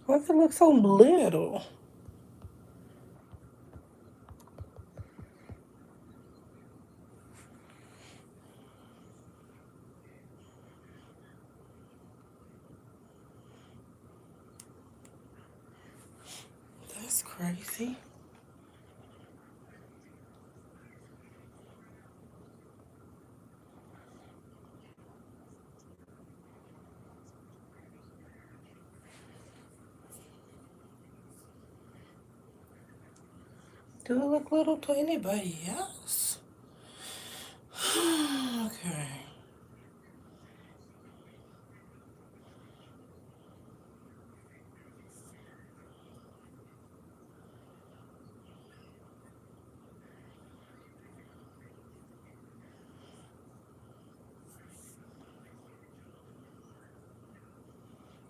Why does it look so little? That's crazy. Do it look little to anybody else? Okay.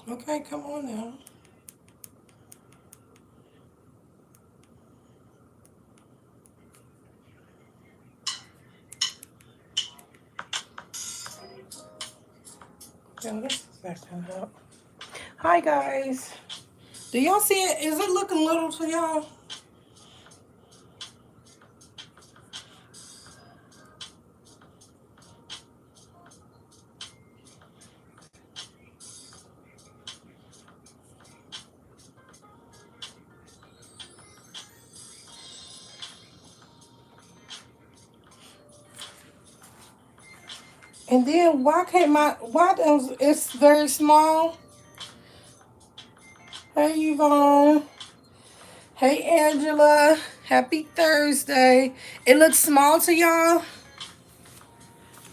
Okay, come on now. Yeah, this is backing up. Hi guys. Do y'all see it? Is it looking little to y'all? And then why does it's very small? Hey Yvonne. Hey Angela. Happy Thursday. It looks small to y'all?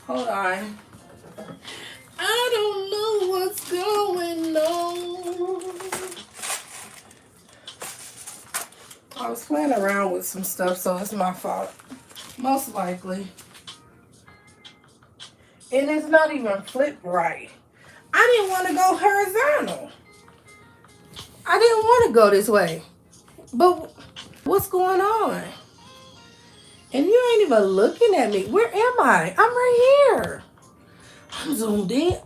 Hold on. I don't know what's going on. I was playing around with some stuff, so it's my fault. Most likely. And it's not even flipped right. I didn't want to go horizontal. I didn't want to go this way. But what's going on? And you ain't even looking at me. Where am I? I'm right here. I'm zoomed in.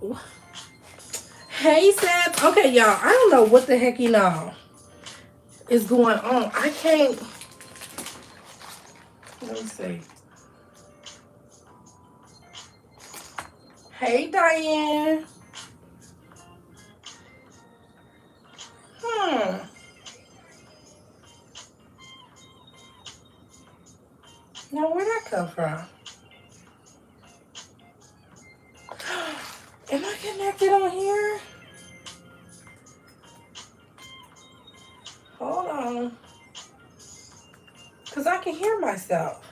Hey, Seth. Okay, y'all. I don't know what the heck is going on. I can't. Let me see. Hey, Diane. Now, where'd that come from? Am I connected on here? Hold on. Because I can hear myself.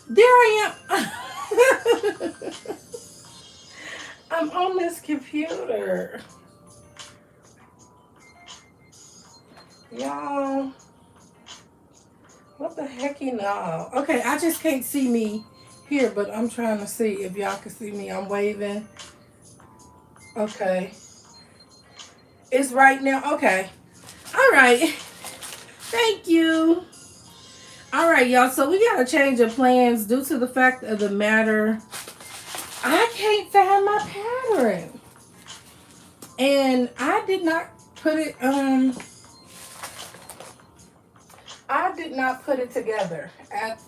There I am. I'm on this computer. Y'all. What the heck, Okay, I just can't see me here, but I'm trying to see if y'all can see me. I'm waving. Okay. It's right now. Okay. All right. Thank you. All right, y'all. So we got to change of plans due to the fact of the matter. I can't find my pattern. And I did not put it, I did not put it together.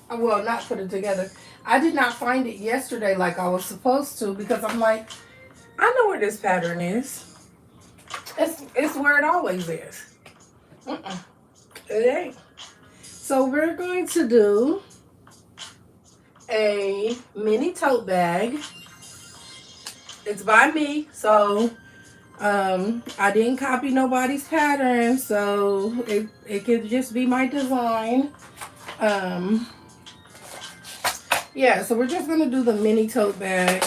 Well, not put it together. I did not find it yesterday like I was supposed to because I'm like, I know where this pattern is. It's where it always is. It ain't. So we're going to do a mini tote bag. It's by me, so I didn't copy nobody's pattern, so it could just be my design. Yeah, so we're just gonna do the mini tote bag.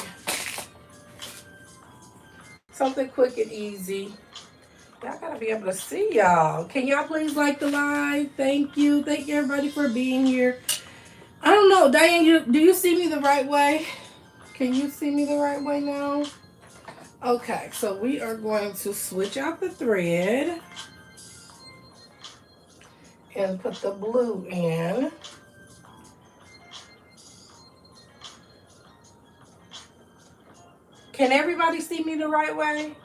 Something quick and easy. Y'all gotta be able to see y'all. Can y'all please like the live? Thank you. Thank you everybody for being here. I don't know, Diane, do you see me the right way? Can you see me the right way now? Okay, so we are going to switch out the thread and put the blue in. Can everybody see me the right way?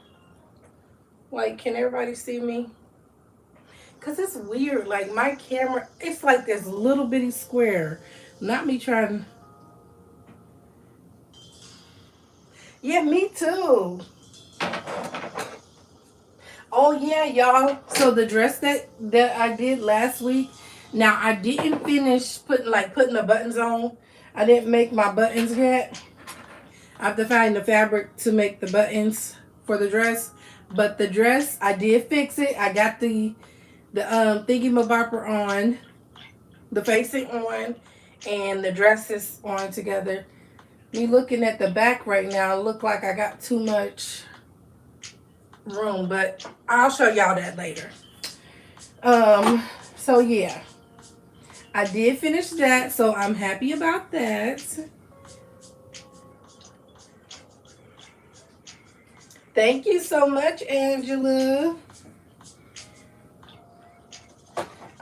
Like, can everybody see me? Cause it's weird. Like my camera, it's like this little bitty square. Not me trying. Yeah, me too. Oh yeah, y'all. So the dress that I did last week. Now I didn't finish putting the buttons on. I didn't make my buttons yet. I have to find the fabric to make the buttons for the dress. But the dress, I did fix it. I got the thingy mabopper on, the facing on, and the dress is on together. Me looking at the back right now, it look like I got too much room, but I'll show y'all that later. So yeah, I did finish that, so I'm happy about that. Thank you so much, Angela.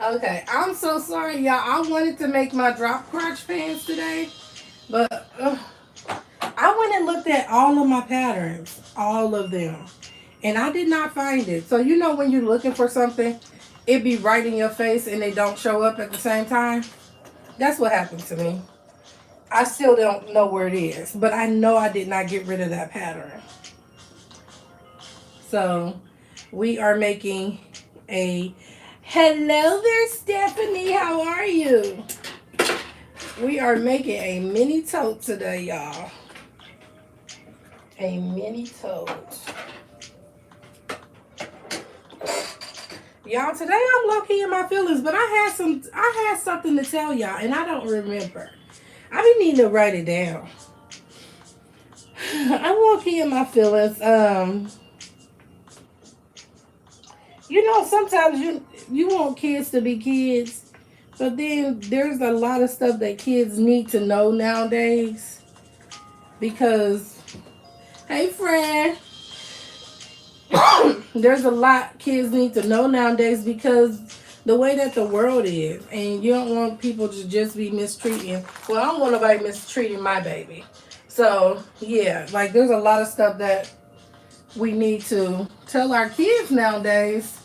Okay, I'm so sorry, y'all. I wanted to make my drop crotch pants today, but I went and looked at all of my patterns, all of them, and I did not find it. So you know when you're looking for something, it be right in your face and they don't show up at the same time? That's what happened to me. I still don't know where it is, but I know I did not get rid of that pattern. So we are making a hello there, Stephanie. How are you? We are making a mini tote today, y'all. A mini tote. Y'all, today I'm low-key in my feelings, but I had something to tell y'all, and I don't remember. I be needing to write it down. I'm low-key in my feelings. You know, sometimes you want kids to be kids, but then there's a lot of stuff that kids need to know nowadays. Because, hey friend, there's a lot kids need to know nowadays because the way that the world is, and you don't want people to just be mistreating. Well, I don't want nobody mistreating my baby. So yeah, like there's a lot of stuff that we need to tell our kids nowadays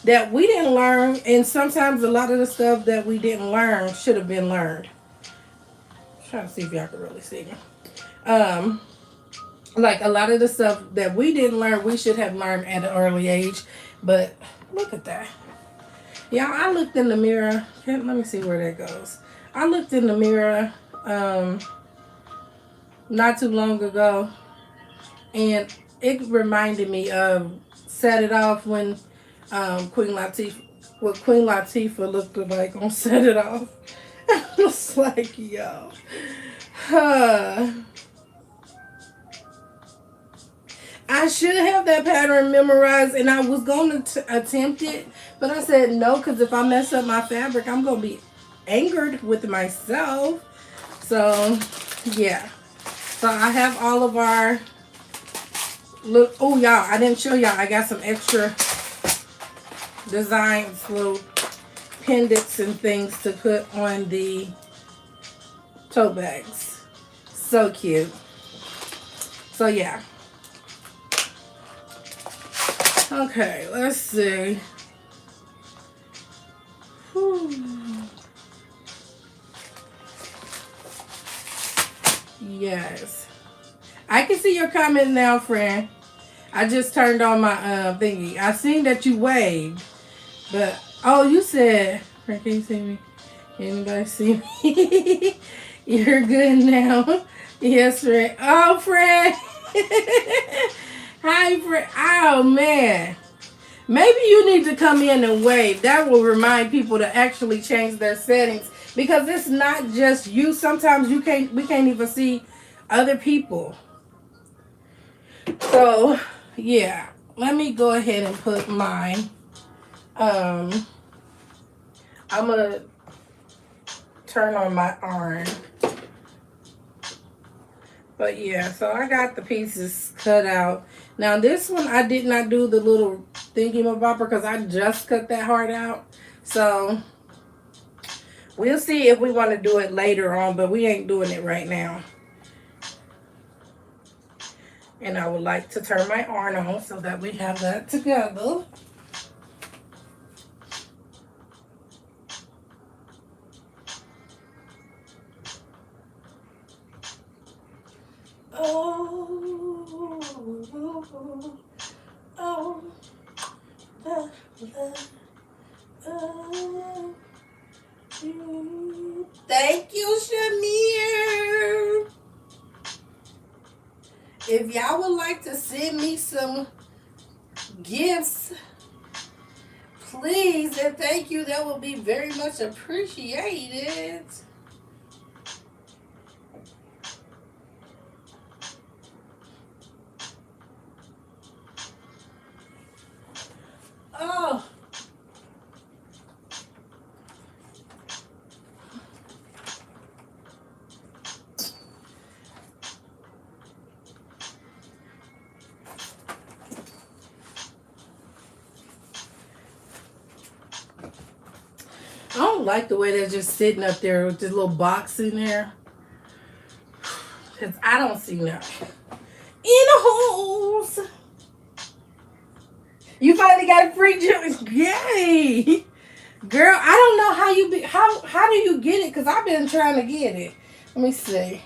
that we didn't learn, and sometimes a lot of the stuff that we didn't learn should have been learned. I'm trying to see if y'all can really see me. Like a lot of the stuff that we didn't learn, we should have learned at an early age. But look at that. Yeah, I looked in the mirror. Let me see where that goes. I looked in the mirror not too long ago, and it reminded me of Set It Off when Queen Latifah looked like on Set It Off. I was like, yo. I should have that pattern memorized, and I was going to attempt it, but I said no, because if I mess up my fabric, I'm going to be angered with myself. So, yeah. So, I have all of our... Look, oh, y'all, I didn't show y'all. I got some extra designs, little pendants and things to put on the tote bags. So cute. So, yeah. Okay, let's see. Whew. Yes. I can see your comment now, friend. I just turned on my thingy. I seen that you waved. But, oh, you said, friend, can you see me? Anybody see me? You're good now. Yes, friend. Oh, friend. Hi, friend. Oh, man. Maybe you need to come in and wave. That will remind people to actually change their settings. Because it's not just you. Sometimes we can't even see other people. So, yeah. Let me go ahead and put mine. I'm going to turn on my iron. But yeah, so I got the pieces cut out. Now this one, I did not do the little thingy-mabopper because I just cut that heart out. So we'll see if we want to do it later on, but we ain't doing it right now. And I would like to turn my iron on so that we have that together. oh, the love of you. Thank you, Shamir. If y'all would like to send me some gifts, please and thank you. That will be very much appreciated. Oh. I don't like the way they're just sitting up there with this little box in there. Because I don't see nothing. In the holes. You finally got a free juice. Yay. Girl, I don't know how you be. How do you get it? Because I've been trying to get it. Let me see.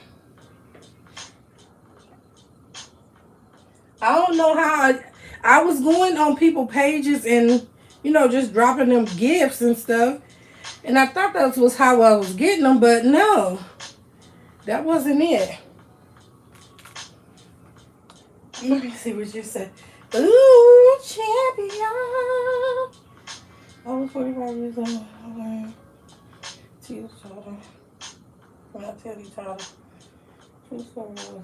I don't know how. I was going on people's pages and, you know, just dropping them gifts and stuff. And I thought that was how I was getting them, but no. That wasn't it. Let me see what you said. Ooh, champion. I was 45 years old. Okay. Two total. I'm not telling you total. Two total.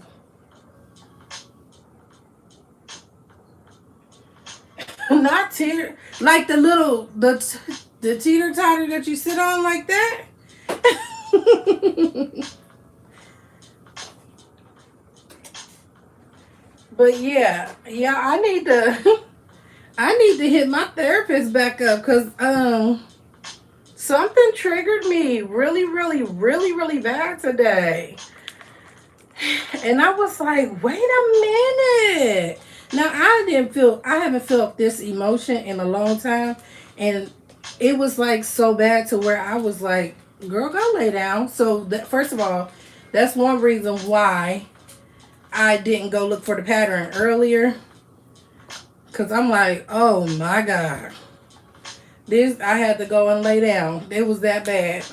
Not teeter. Like the little, the teeter-totter that you sit on like that. But yeah, I need to hit my therapist back up because something triggered me really, really, really, really bad today. And I was like, wait a minute. Now I haven't felt this emotion in a long time. And it was like so bad to where I was like, girl, go lay down. So first of all, that's one reason why I didn't go look for the pattern earlier. Cause I'm like, oh my God. I had to go and lay down. It was that bad.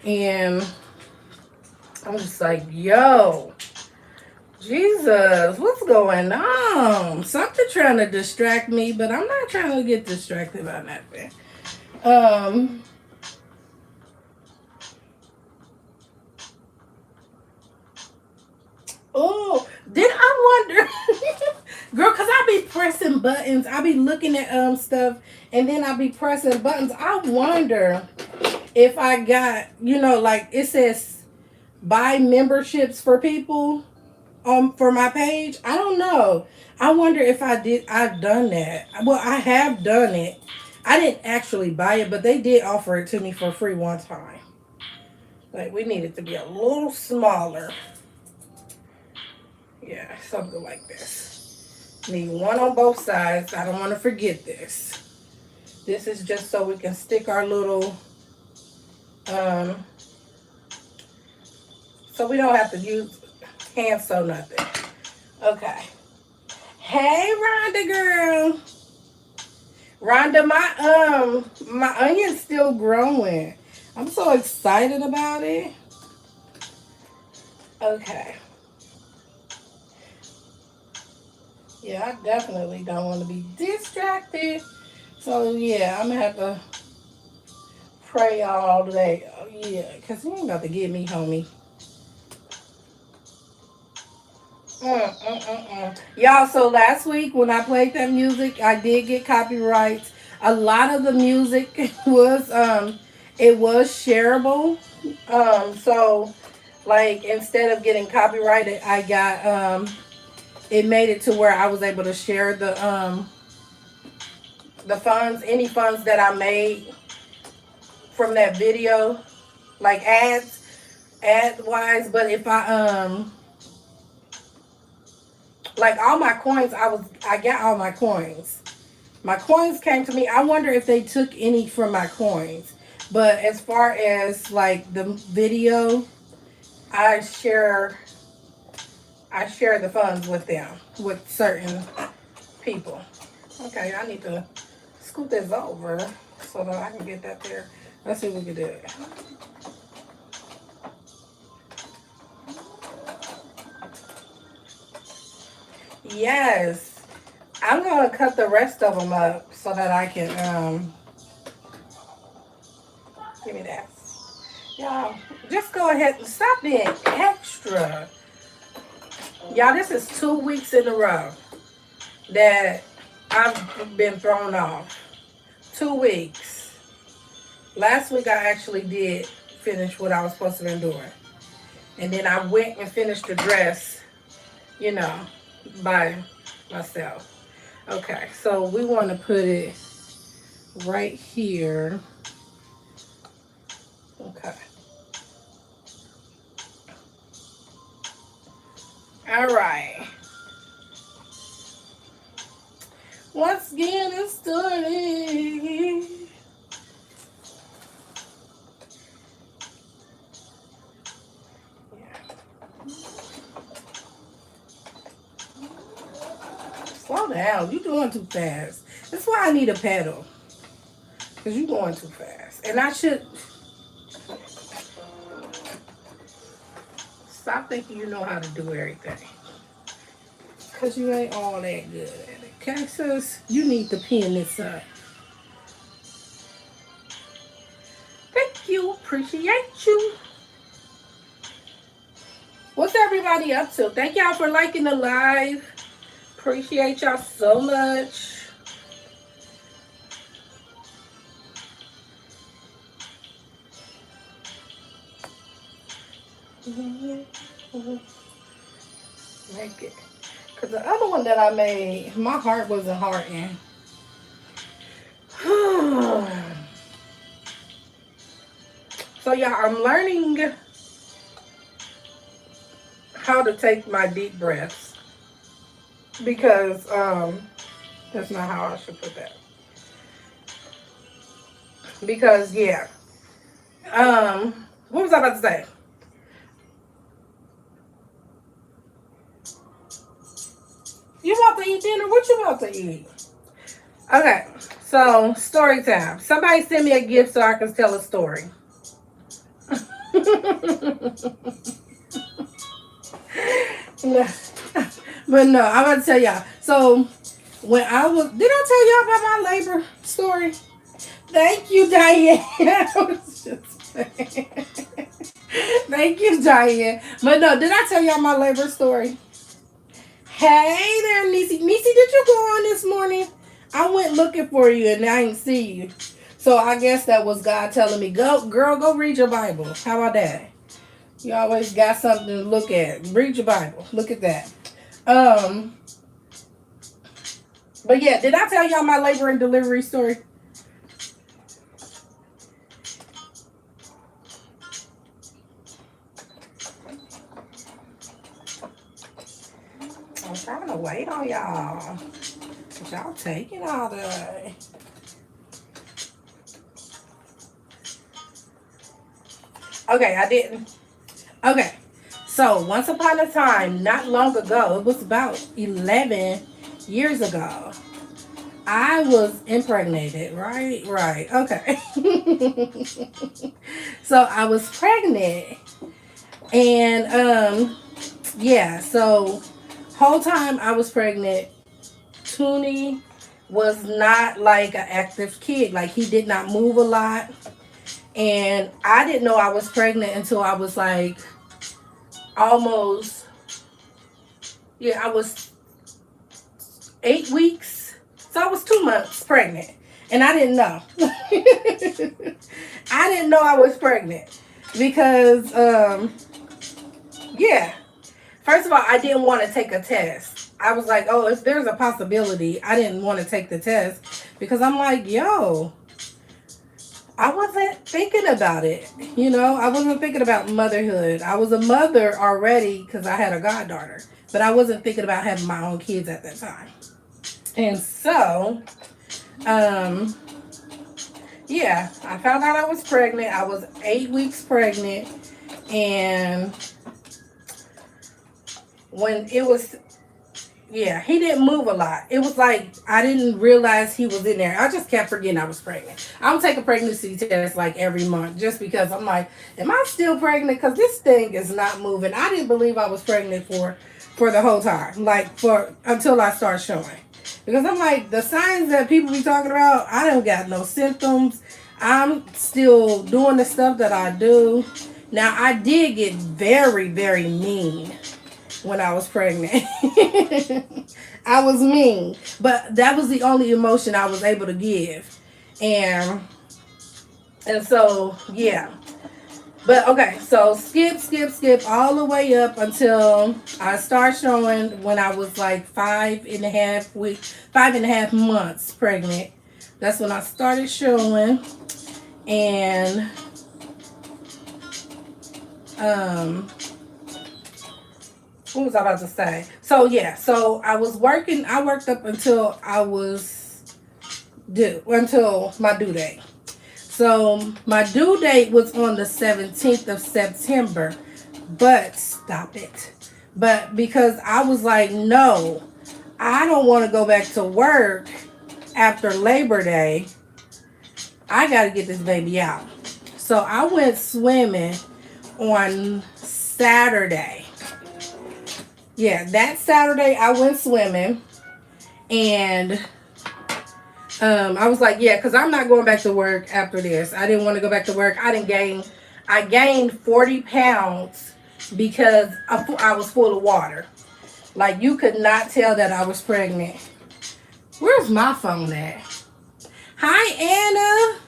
And I'm just like, yo, Jesus, what's going on? Something trying to distract me, but I'm not trying to get distracted by nothing. Oh, did I wonder, girl? Cause I be pressing buttons. I be looking at stuff, and then I be pressing buttons. I wonder if I got, you know, like it says buy memberships for people for my page. I don't know. I wonder if I've done that. Well, I have done it. I didn't actually buy it, but they did offer it to me for free one time. Like we need it to be a little smaller. Yeah, something like this. Need one on both sides. I don't want to forget this. This is just so we can stick our little, so we don't have to use hand sew nothing. Okay. Hey, Rhonda girl. Rhonda, my onion's still growing. I'm so excited about it. Okay. Yeah, I definitely don't want to be distracted. So, yeah, I'm going to have to pray all day. Oh, yeah, because you ain't about to get me, homie. Y'all, so last week when I played that music, I did get copyrights. A lot of the music was, it was shareable. So, like, instead of getting copyrighted, I got, it made it to where I was able to share the funds, any funds that I made from that video, like ad wise. But if I like all my coins, I got all my coins. My coins came to me. I wonder if they took any from my coins. But as far as like the video, I share I share the funds with them, with certain people. Okay, I need to scoot this over so that I can get that there. Let's see if we can do it. Yes. I'm going to cut the rest of them up so that I can, give me that. Y'all, just go ahead and stop being extra. Y'all, this is 2 weeks in a row that I've been thrown off. 2 weeks. Last week I actually did finish what I was supposed to be doing. And then I went and finished the dress, you know, by myself. Okay, so we want to put it right here. Okay. All right. Once again, it's starting. Slow down. You're going too fast. That's why I need a pedal. Because you're going too fast. And I should stop thinking you know how to do everything. Because you ain't all that good at it. Okay, sis? You need to pin this up. Thank you. Appreciate you. What's everybody up to? Thank y'all for liking the live. Appreciate y'all so much. Make it. Because the other one that I made, my heart wasn't hearting. So yeah, I'm learning how to take my deep breaths. Because that's not how I should put that. Because yeah. What was I about to say? You about to eat dinner? What you about to eat? Okay, so story time. Somebody send me a gift so I can tell a story. No. But no, I'm going to tell y'all. So when I was, did I tell y'all about my labor story? Thank you, Diane. Thank you, Diane. But no, did I tell y'all my labor story? Hey there, Niecy. Niecy, did you go on this morning? I went looking for you and I didn't see you. So I guess that was God telling me, go, girl, go read your Bible. How about that? You always got something to look at. Read your Bible. Look at that. But yeah, did I tell y'all my labor and delivery story? I'm trying to wait on y'all. But y'all taking all day. Okay, I didn't. Okay, so once upon a time, not long ago, it was about 11 years ago, I was impregnated, right? Right, okay. So I was pregnant. And, yeah, so whole time I was pregnant, Toonie was not like an active kid. Like, he did not move a lot. And I didn't know I was pregnant until I was like almost, yeah, I was 8 weeks. So I was 2 months pregnant. And I didn't know. I didn't know I was pregnant. Because, yeah. First of all, I didn't want to take a test. I was like, oh, if there's a possibility, I didn't want to take the test. Because I'm like, yo, I wasn't thinking about it. You know, I wasn't thinking about motherhood. I was a mother already because I had a goddaughter. But I wasn't thinking about having my own kids at that time. And so, yeah, I found out I was pregnant. I was 8 weeks pregnant. And when it was, yeah, he didn't move a lot. It was like I didn't realize he was in there. I just kept forgetting I was pregnant. I would take a pregnancy test like every month just because I'm like, am I still pregnant? Because this thing is not moving. I didn't believe I was pregnant for the whole time, like for until I start showing. Because I'm like, the signs that people be talking about, I don't got no symptoms. I'm still doing the stuff that I do. Now I did get very, very mean when I was pregnant. I was mean, but that was the only emotion I was able to give, and so yeah. But okay, so skip all the way up until I start showing when I was like 5.5 months pregnant. That's when I started showing, and what was I about to say? So yeah, so I worked up until until my due date. So my due date was on the 17th of September, but stop it. But because I was like, no, I don't want to go back to work after Labor Day. I got to get this baby out. So I went swimming on Saturday. Yeah, that Saturday I went swimming, and I was like, yeah, because I'm not going back to work after this. I didn't want to go back to work. I gained 40 pounds because I was full of water. Like, you could not tell that I was pregnant. Where's my phone at? Hi,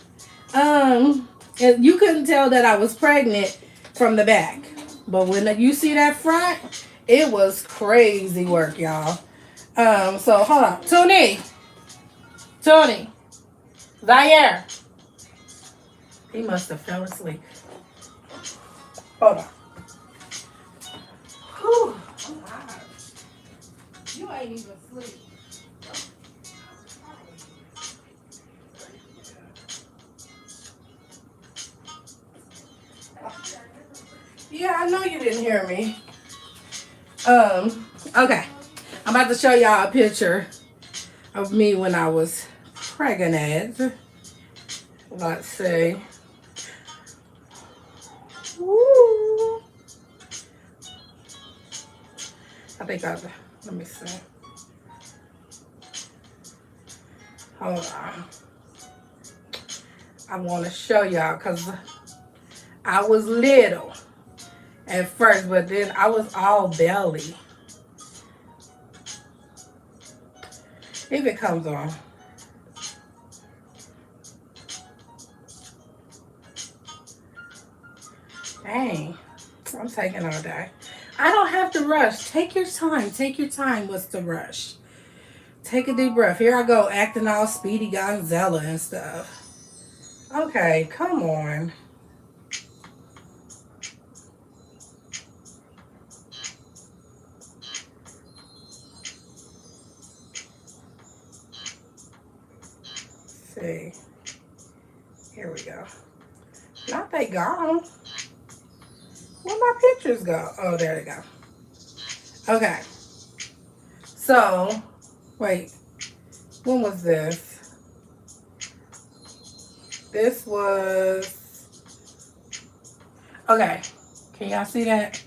Anna. And you couldn't tell that I was pregnant from the back. But when you see that front, it was crazy work, y'all. So hold on. Tony. Zaire. He must have fell asleep. Hold on. Whew. You ain't even asleep. Yeah, I know you didn't hear me. Okay. I'm about to show y'all a picture of me when I was pregnant. Let's see. Woo. Let me see. Hold on. I want to show y'all because I was little at first, but then I was all belly. If it comes on. Dang, I'm taking all day. I don't have to rush. Take your time. Take your time. What's the rush? Take a deep breath. Here I go, acting all Speedy Gonzella and stuff. Okay, come on. See. Here we go. Not they gone. Where my pictures go? Oh, there they go. Okay. So, wait. When was this? This was... Okay. Can y'all see that?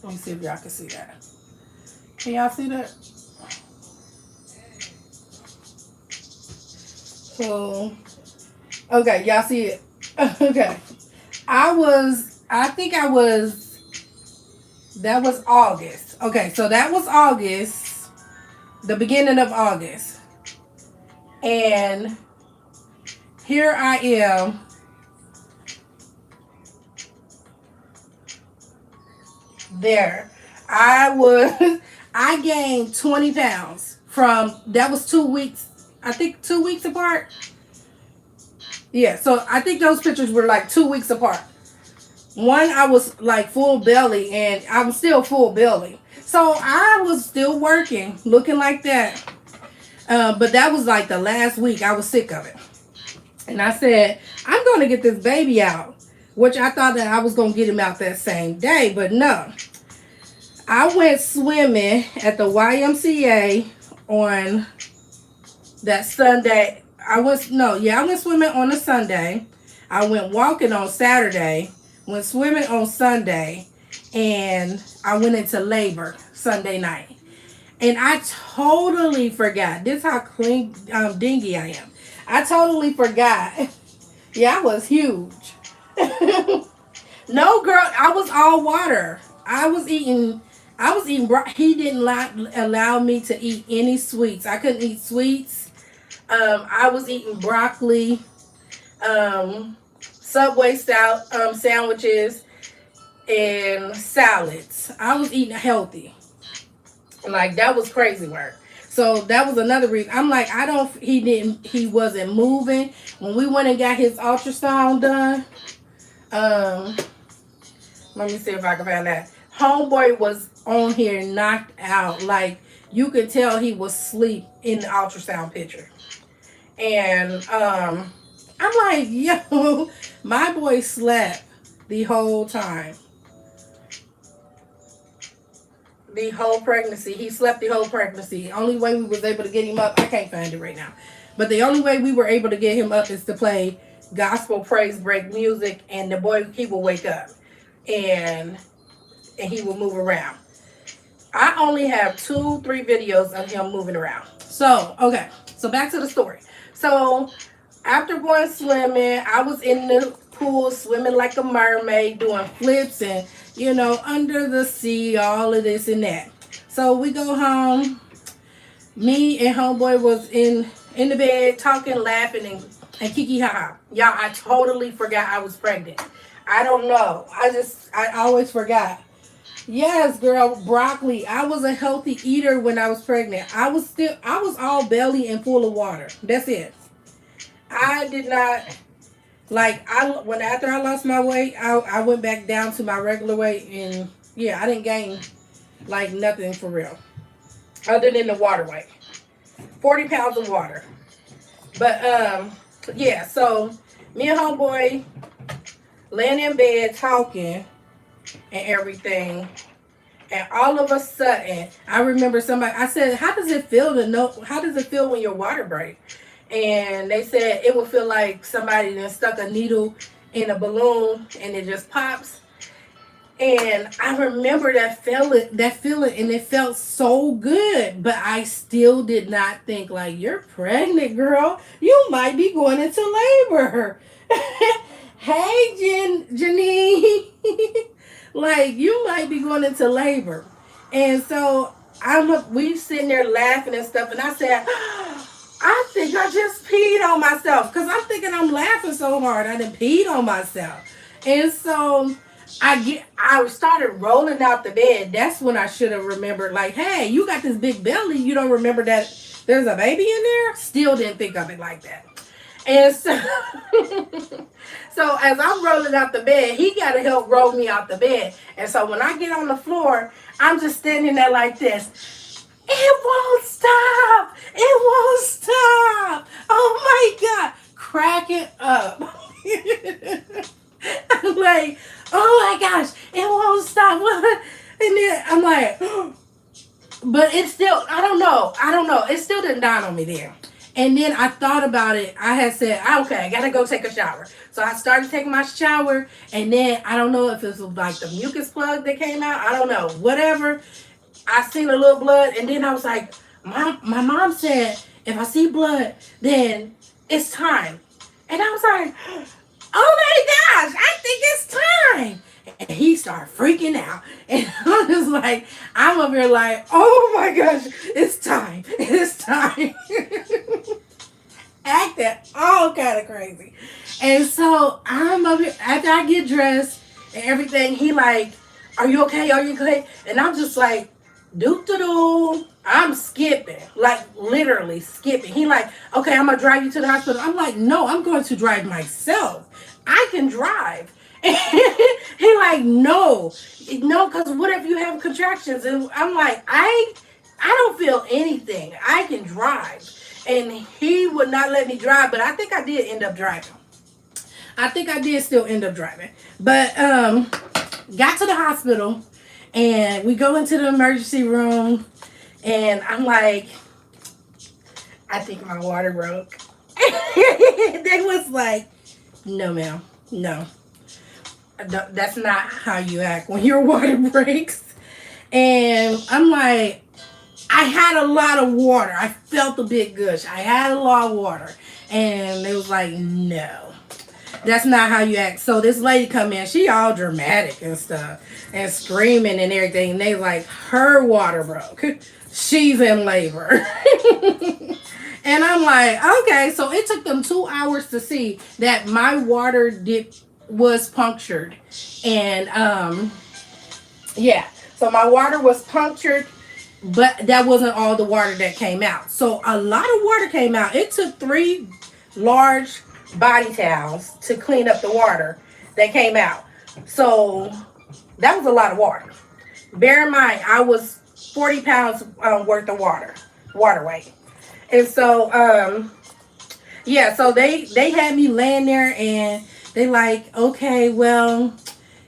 Let me see if y'all can see that. Can y'all see that? So, okay, y'all see it. Okay. That was August. Okay, so that was August, the beginning of August. And here I am. There. I gained 20 pounds that was 2 weeks, I think 2 weeks apart. Yeah, so I think those pictures were like 2 weeks apart. One, I was like full belly, and I'm still full belly. So I was still working, looking like that. But that was like the last week. I was sick of it. And I said, I'm going to get this baby out, which I thought that I was going to get him out that same day, but no. I went swimming at the YMCA on that Sunday. I went swimming on a Sunday. I went walking on Saturday, went swimming on Sunday, and I went into labor Sunday night. And I totally forgot. This is how clean dingy I am. I totally forgot. Yeah, I was huge. No, girl, I was all water. He didn't allow me to eat any sweets. I couldn't eat sweets. I was eating broccoli, Subway sandwiches, and salads. I was eating healthy. Like, that was crazy work. So that was another reason. I'm like, he wasn't moving. When we went and got his ultrasound done, let me see if I can find that. Homeboy was on here knocked out. Like, you could tell he was asleep in the ultrasound picture. And I'm like, yo, my boy slept the whole time. The whole pregnancy. He slept the whole pregnancy. The only way we was able to get him up, I can't find it right now, but the only way we were able to get him up is to play gospel praise break music, and the boy, he will wake up and he will move around. I only have 2-3 videos of him moving around. So, okay. So back to the story. So after going swimming, I was in the pool swimming like a mermaid, doing flips and, under the sea, all of this and that. So we go home. Me and homeboy was in the bed talking, laughing, and kiki ha. Y'all, I totally forgot I was pregnant. I don't know. I always forgot. Yes, girl, broccoli. I was a healthy eater when I was pregnant. I was all belly and full of water. That's it. I did not, after I lost my weight, I went back down to my regular weight, and yeah, I didn't gain nothing for real. Other than the water weight. 40 pounds of water. But yeah, so me and homeboy laying in bed talking and everything, and all of a sudden I remember I said, how does it feel when your water breaks? And they said it would feel like somebody then stuck a needle in a balloon and it just pops. And I remember that feeling, and it felt so good. But I still did not think, you're pregnant, girl. You might be going into labor. Hey, Janine. You might be going into labor. And so we sitting there laughing and stuff. And I said, I think I just peed on myself. Because I'm thinking I'm laughing so hard. I done peed on myself. And so I started rolling out the bed. That's when I should have remembered, hey, you got this big belly. You don't remember that there's a baby in there? Still didn't think of it like that. And so, so as I'm rolling out the bed, he got to help roll me out the bed. And so when I get on the floor, I'm just standing there like this. It won't stop. It won't stop. Oh my God. Cracking up. I'm like, oh my gosh, it won't stop. And then I'm like, but it's still, I don't know. It still didn't dawn on me then. And then I thought about it. I had said, okay, I gotta go take a shower. So I started taking my shower, and then I don't know if it was the mucus plug that came out. I don't know. Whatever. I seen a little blood, and then I was like, my mom said, if I see blood, then it's time. And I was like, oh my gosh, I think it's time. And he started freaking out. And I'm just like, I'm over here like, oh my gosh, it's time. It's time. Acting all kind of crazy. And so I'm over here, after I get dressed and everything, he like, are you okay? Are you okay? And I'm just like, doo-doo-doo. I'm skipping, literally skipping. He like, okay, I'm going to drive you to the hospital. I'm like, no, I'm going to drive myself. I can drive. He like, no, because what if you have contractions? And I'm like, I don't feel anything. I can drive. And he would not let me drive, but I think I did end up driving. I think I did still end up driving. But got to the hospital, And we go into the emergency room, and I'm like, I think my water broke. They was like, no, ma'am, no. That's not how you act when your water breaks. And I'm like, I had a lot of water. I felt a bit gush. I had a lot of water. And they was like, no, that's not how you act. So this lady come in, she all dramatic and stuff and screaming and everything. And they like, her water broke. She's in labor. And I'm like, okay. So it took them 2 hours to see that my water was punctured. And yeah. So my water was punctured, but that wasn't all the water that came out. So a lot of water came out. It took 3 large body towels to clean up the water that came out. So that was a lot of water. Bear in mind, I was 40 pounds worth of water weight. And so, yeah, so they had me laying there, and they like, okay, well,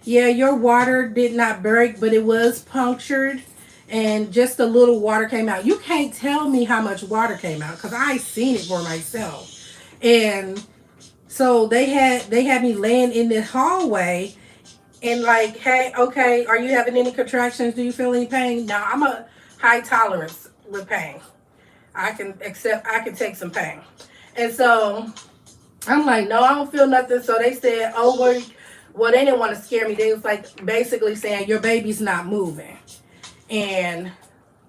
yeah, your water did not break, but it was punctured, and just a little water came out. You can't tell me how much water came out because I seen it for myself. And so they had me laying in the hallway, and like, hey, okay, are you having any contractions? Do you feel any pain? Now, I'm a high tolerance with pain. I can take some pain. And so I'm like, no, I don't feel nothing. So they said, oh, well, they didn't want to scare me. They was like basically saying your baby's not moving. And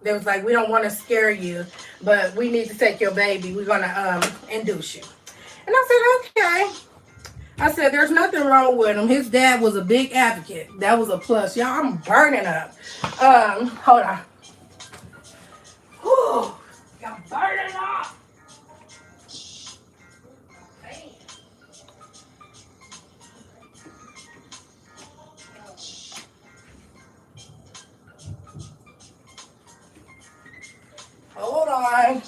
they was like, we don't want to scare you, but we need to take your baby. We're going to induce you. And I said, okay. I said, there's nothing wrong with him. His dad was a big advocate. That was a plus. Y'all, I'm burning up. Hold on. Whew. I'm burning up. Hold on.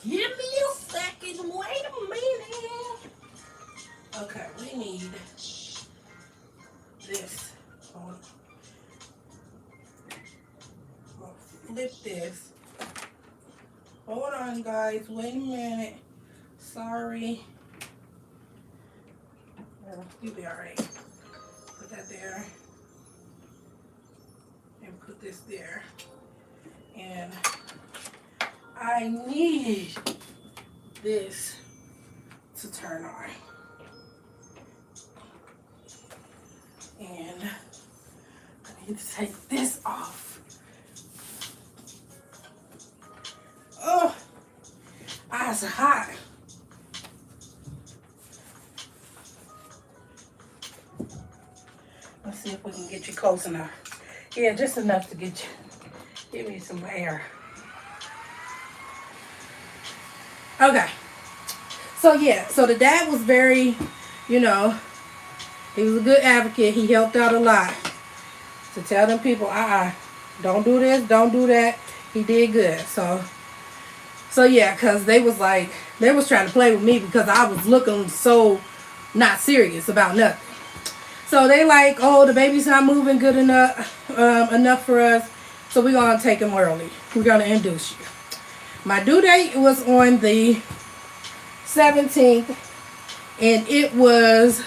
Give me a second. Wait a minute. Okay, we need this. Hold on. Flip this. Hold on, guys. Wait a minute. Sorry. You'll be alright. Put that there. And put this there. And I need this to turn on. And I need to take this off. Oh, eyes are hot. Let's see if we can get you close enough. Yeah, just enough to get you. Give me some air. Okay. So yeah, so the dad was very, he was a good advocate. He helped out a lot to tell them people, don't do this, don't do that. He did good. So yeah, because they was trying to play with me because I was looking so not serious about nothing. So they like, oh, the baby's not moving good enough for us. So we're going to take him early. We're going to induce you. My due date was on the 17th, and it was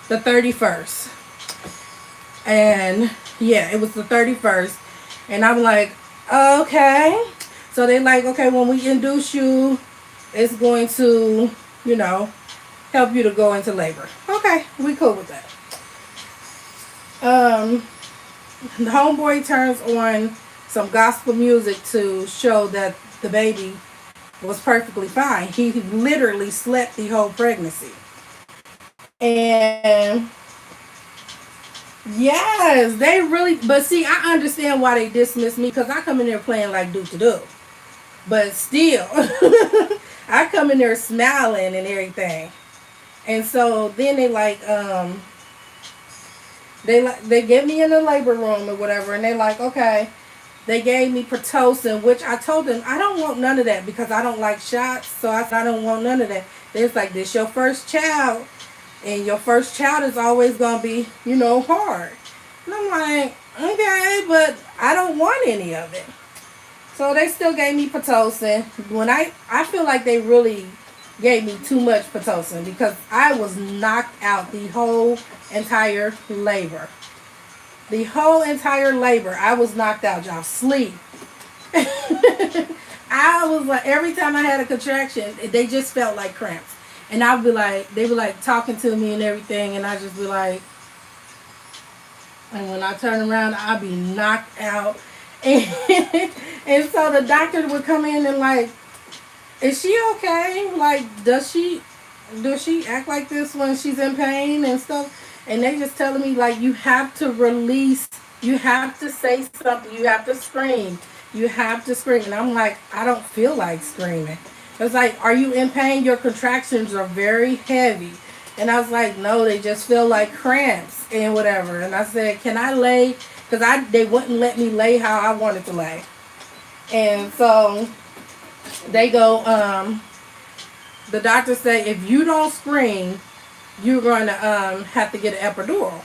the 31st. And yeah, it was the 31st. And I'm like, okay. So they like, okay, when we induce you, it's going to, help you to go into labor. Okay, we cool with that. The homeboy turns on some gospel music to show that the baby was perfectly fine. He literally slept the whole pregnancy. And yes, they really, but see, I understand why they dismiss me because I come in there playing like do-to-do. But still, I come in there smiling and everything. And so then they get me in the labor room or whatever, and they like, okay, they gave me Pitocin, which I told them I don't want none of that because I don't like shots, so I said I don't want none of that. They was like, this your first child, and your first child is always gonna be, hard. And I'm like, Okay, but I don't want any of it. So they still gave me Pitocin. When I feel like they really gave me too much Pitocin because I was knocked out the whole entire labor. The whole entire labor, I was knocked out, y'all. Sleep. I was like, every time I had a contraction, they just felt like cramps. And I'd be like, they were like talking to me and everything, and I just be like, and when I turn around, I'd be knocked out. And, and so the doctor would come in and like, is she okay? Like, does she act like this when she's in pain and stuff? And they just telling me like, you have to release, you have to say something, you have to scream, you have to scream. And I'm like, I don't feel like screaming. It's like, are you in pain? Your contractions are very heavy. And I was like, no, they just feel like cramps and whatever. And I said, can I lay? Because they wouldn't let me lay how I wanted to lay. And so they go, the doctor say, if you don't scream, you're going to have to get an epidural.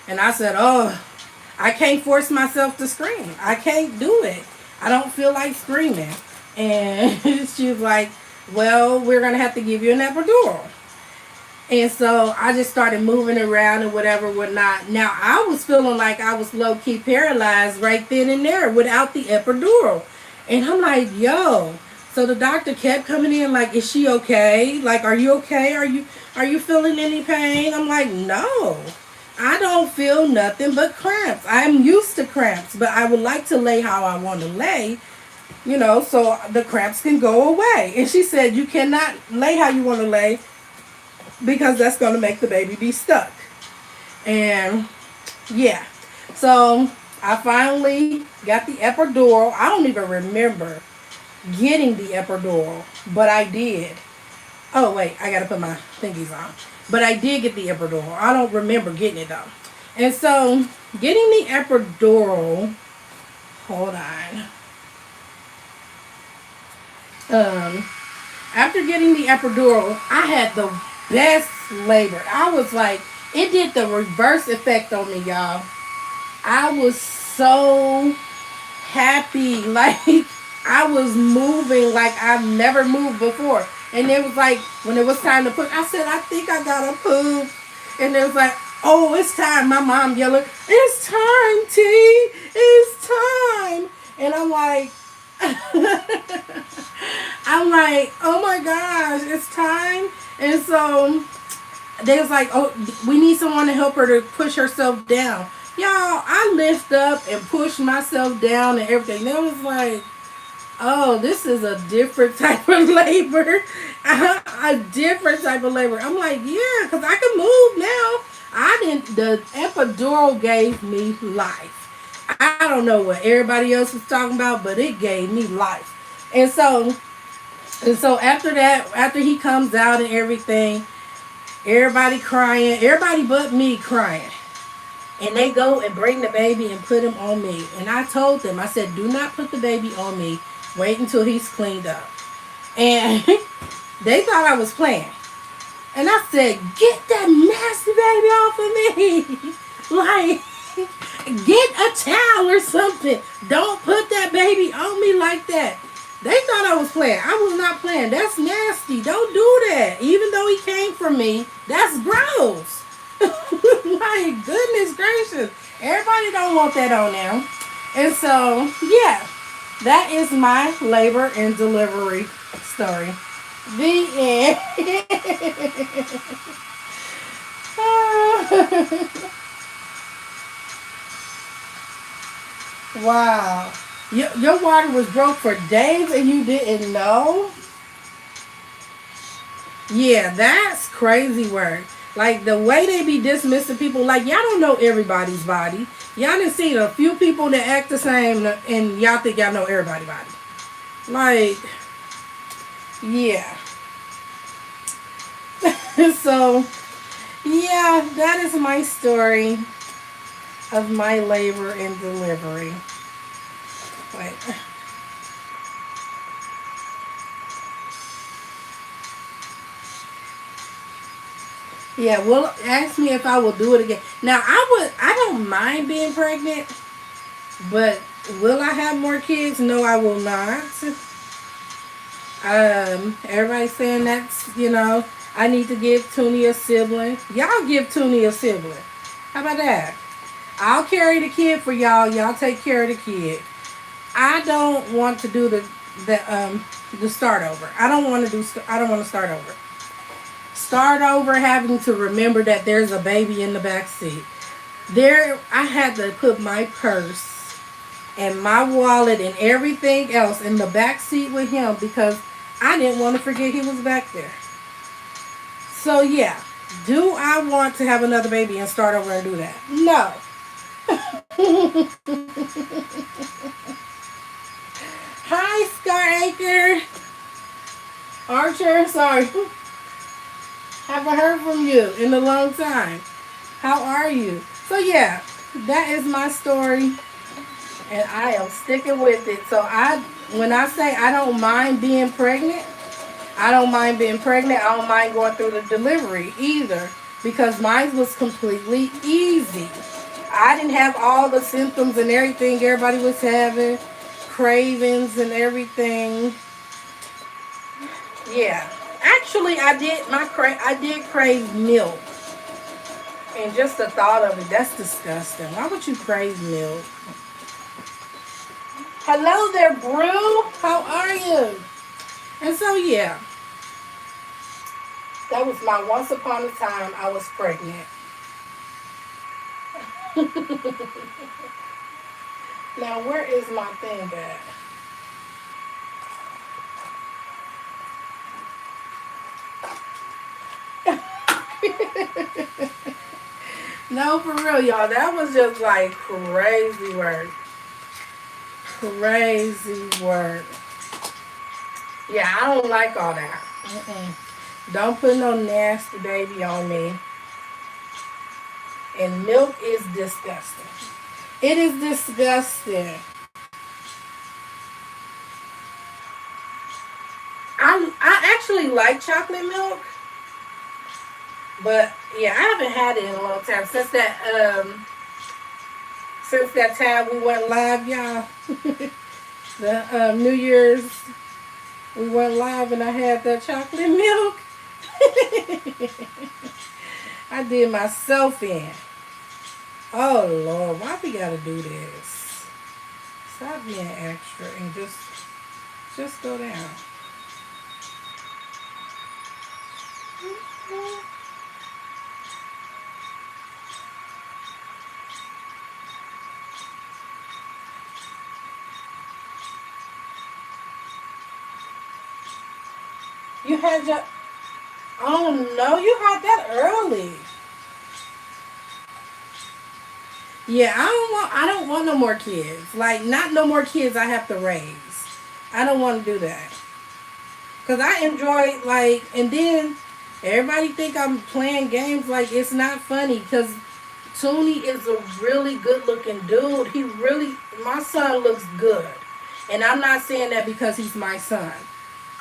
And I said, oh, I can't force myself to scream. I can't do it. I don't feel like screaming. And she was like, well, we're going to have to give you an epidural. And so I just started moving around and whatever, whatnot. Now, I was feeling like I was low-key paralyzed right then and there without the epidural. And I'm like, yo. So the doctor kept coming in like, is she okay? Like, are you okay? Are you feeling any pain? I'm like, no. I don't feel nothing but cramps. I'm used to cramps, but I would like to lay how I want to lay, so the cramps can go away. And she said, you cannot lay how you want to lay because that's going to make the baby be stuck. And yeah, so I finally got the epidural. I don't even remember getting the epidural, but I did. Oh wait, I gotta put my thingies on. But I did get the epidural. I don't remember getting it though. And so getting the epidural, hold on. After getting the epidural, I had the best labor. I was like, it did the reverse effect on me, y'all. I was so happy. Like, I was moving like I've never moved before. And it was like, when it was time to put, I said, I think I gotta poop. And it was like, oh, it's time. My mom yelling, it's time, T. It's time. And I'm like, oh my gosh, it's time. And so they was like, oh, we need someone to help her to push herself down. Y'all, I lift up and push myself down and everything. It was like, oh, this is a different type of labor. A different type of labor. I'm like, yeah, because I can move now. The epidural gave me life. I don't know what everybody else was talking about, but it gave me life. And so after that, after he comes out and everything, everybody crying, everybody but me crying. And they go and bring the baby and put him on me. And I told them, I said, do not put the baby on me. Wait until he's cleaned up. And they thought I was playing. And I said, get that nasty baby off of me. Like, get a towel or something. Don't put that baby on me like that. They thought I was playing. I was not playing. That's nasty. Don't do that. Even though he came from me, that's gross. My goodness gracious. Everybody don't want that on them. And so, yeah. That is my labor and delivery story. The end. Wow. Your water was broke for days and you didn't know? Yeah, that's crazy work. Like, the way they be dismissing people, like, y'all don't know everybody's body. Y'all done seen a few people that act the same, and y'all think y'all know everybody's body. Like, yeah. So, yeah, that is my story of my labor and delivery. Wait. Yeah, well, ask me if I will do it again. Now, I don't mind being pregnant, but will I have more kids? No, I will not. Everybody's saying I need to give Toonie a sibling. Y'all give Toonie a sibling. How about that? I'll carry the kid for y'all. Y'all take care of the kid. I don't want to do the start over. I don't want to do. I don't want to start over. Start over having to remember that there's a baby in the back seat. I had to put my purse and my wallet and everything else in the back seat with him because I didn't want to forget he was back there. So yeah, do I want to have another baby and start over and do that? No. Hi, Scar Acre. Archer, sorry. Haven't heard from you in a long time. How are you? So yeah, that is my story. And I am sticking with it. So when I say I don't mind being pregnant, I don't mind being pregnant. I don't mind going through the delivery either because mine was completely easy. I didn't have all the symptoms and everything everybody was having, cravings and everything. Yeah, actually, I did crave milk, and just the thought of it—that's disgusting. Why would you crave milk? Hello there, Brew. How are you? And so yeah, that was my once upon a time I was pregnant. Now where is my thing at? No, for real, y'all. That was just like crazy work. Crazy work. Yeah, I don't like all that. Don't put no nasty baby on me. And milk is disgusting. It is disgusting. I actually like chocolate milk. But yeah, I haven't had it in a long time since that time we went live, y'all. The New Year's we went live and I had that chocolate milk. I did myself in. Oh Lord, why we gotta do this? Stop being extra and just go down. You had your Oh no, you had that early. Yeah, I don't want no more kids. Like not no more kids I have to raise. I don't want to do that. Cause I enjoy and then everybody think I'm playing games like it's not funny. Cause Toonie is a really good looking dude. My son looks good. And I'm not saying that because he's my son.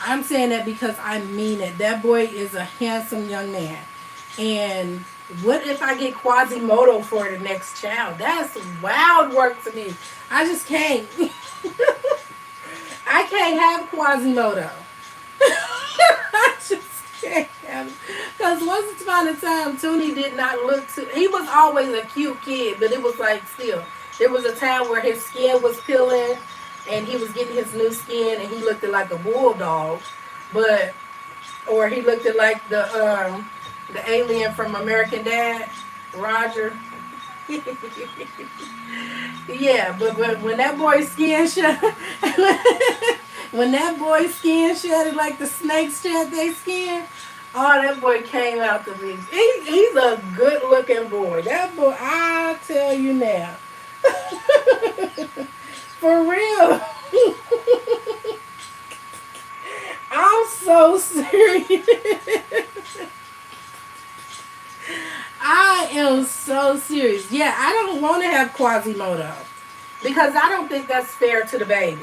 I'm saying that because I mean it. That boy is a handsome young man. And what if I get Quasimodo for the next child? That's wild work to me. I just can't. I can't have Quasimodo. I just can't have him. Because once upon a time, Toonie did not look too... He was always a cute kid, but it was like still. There was a time where his skin was peeling and he was getting his new skin and he looked like a bulldog. Or he looked like the alien from American Dad, Roger. Yeah, but when that boy's skin shut, when that boy's skin shedded like the snakes shed their skin, oh, that boy came out to me. He's a good looking boy. That boy, I tell you now. For real. I'm so serious. I am so serious. Yeah, I don't want to have Quasimodo because I don't think that's fair to the baby.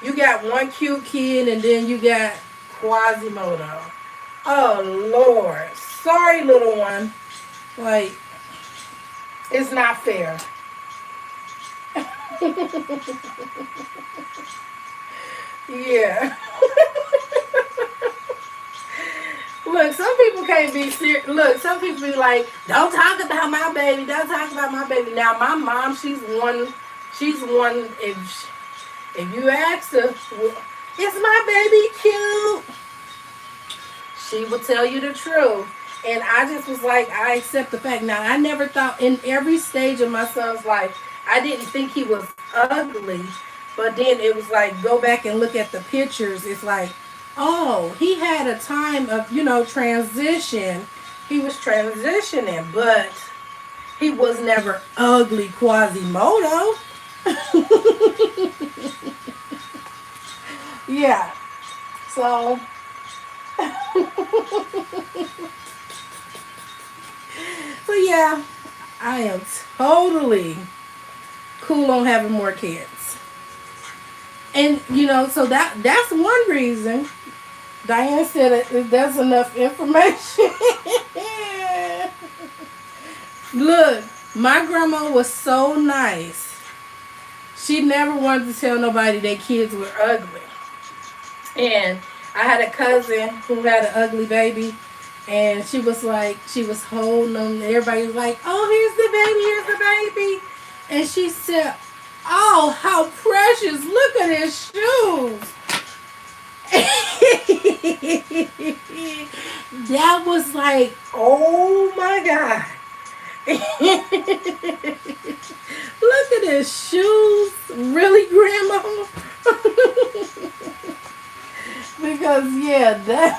You got one cute kid and then you got Quasimodo. Oh, Lord. Sorry, little one. Like, it's not fair. Yeah. Look, some people can't be serious. Look, some people be like, don't talk about my baby. Don't talk about my baby. Now, my mom, she's one. If you ask her, well, is my baby cute? She will tell you the truth. And I just was like, I accept the fact. Now, I never thought in every stage of my son's life, I didn't think he was ugly. But then it was like, go back and look at the pictures. It's like, oh, he had a time of, transition. He was transitioning, but he was never ugly Quasimodo. Yeah. So, so yeah, I am totally cool on having more kids. And so that's one reason. Diane said there's enough information. Look, my grandma was so nice. She never wanted to tell nobody their kids were ugly. And I had a cousin who had an ugly baby, and she was holding them. Everybody was like, "Oh, here's the baby." And she said, "Oh, how precious! Look at his shoes." That was like, oh my God. Look at his shoes. Really, Grandma? Because, yeah, that.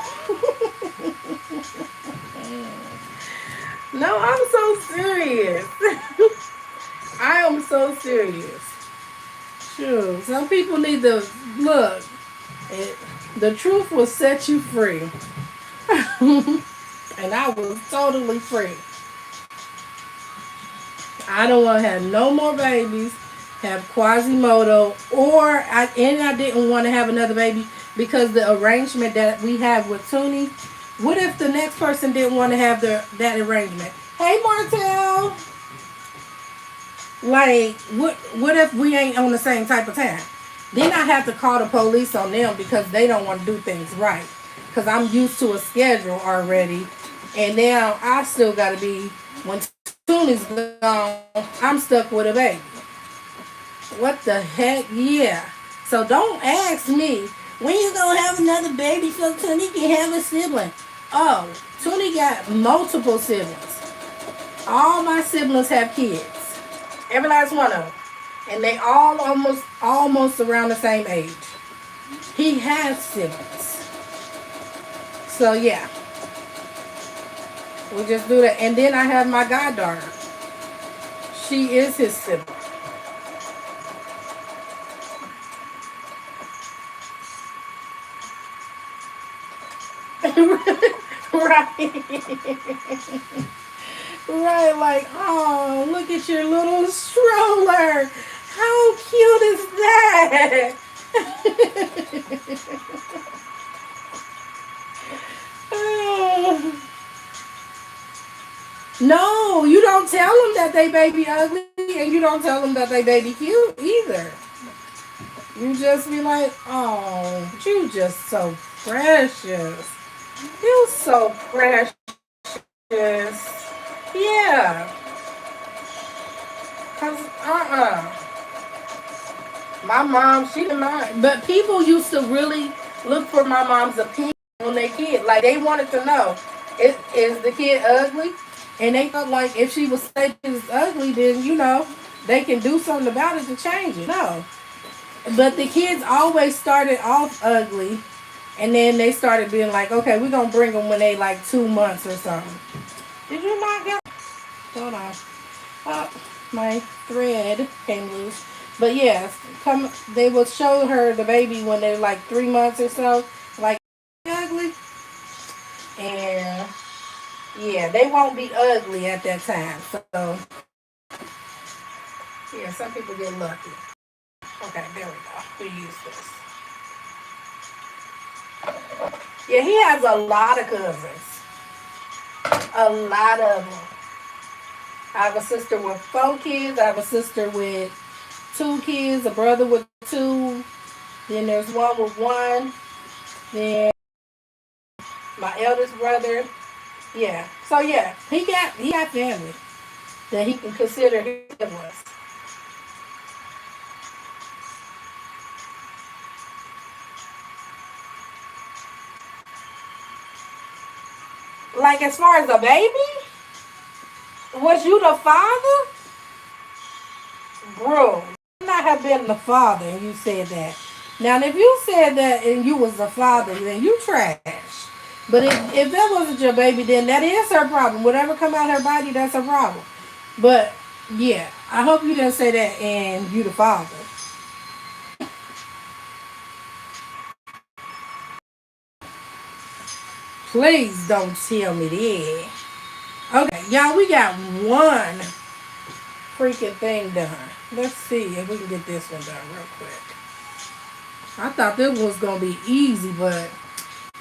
No, I'm so serious. I am so serious. Sure. Some people need to look. The truth will set you free. And I was totally free. I don't want to have no more babies, have Quasimodo, I didn't want to have another baby because the arrangement that we have with Toonie. What if the next person didn't want to have that arrangement? Hey, Martell. Like, what if we ain't on the same type of time? Then I have to call the police on them because they don't want to do things right. Because I'm used to a schedule already. And now I still got to be, when Toonie's gone, I'm stuck with a baby. What the heck? Yeah. So don't ask me, when you going to have another baby so Toonie can have a sibling? Oh, Toonie got multiple siblings. All my siblings have kids. Every last one of them. And they all almost around the same age. He has siblings. So yeah. We just do that. And then I have my goddaughter. She is his sibling. Right. Right, like, oh, look at your little stroller. How cute is that? No, you don't tell them that they baby ugly, and you don't tell them that they baby cute either. You just be like, oh, you just so precious. You so precious. Yeah. Cause my mom, she didn't mind. But people used to really look for my mom's opinion on their kid. Like, they wanted to know, is the kid ugly? And they felt like if she was saying it's ugly, then, they can do something about it to change it. No. But the kids always started off ugly. And then they started being like, okay, we're going to bring them when they like 2 months or something. Did you not get... Hold on. Oh, my thread came loose. But yes, they will show her the baby when they're like 3 months or so. Like, ugly. And yeah, they won't be ugly at that time. So yeah, some people get lucky. Okay, there we go. We use this. Yeah, he has a lot of cousins. A lot of them. I have a sister with 4 kids. I have a sister with 2 kids. A brother with 2. Then there's one with 1. Then my eldest brother. Yeah. So yeah, he got family that he can consider his siblings. Like as far as a baby, was you the father? Bro, you not have been the father and you said that. Now if you said that and you was the father, then you trash. But if that wasn't your baby, then that is her problem. Whatever come out her body, that's her problem. But yeah, I hope you didn't say that and you the father. Please don't tell me that. Okay, y'all, we got one freaking thing done. Let's see if we can get this one done real quick. I thought this was gonna be easy, but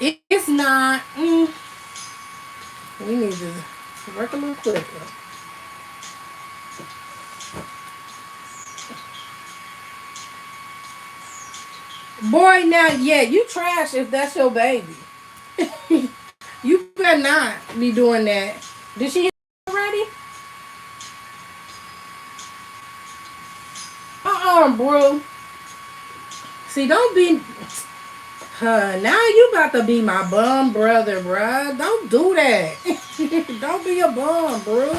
it's not. We need to work a little quicker. Boy, now, yeah, you trash if that's your baby. You better not be doing that. Did she hit already? Bro. See, don't be. Now you about to be my bum brother, bruh. Don't do that. Don't be a bum, bro.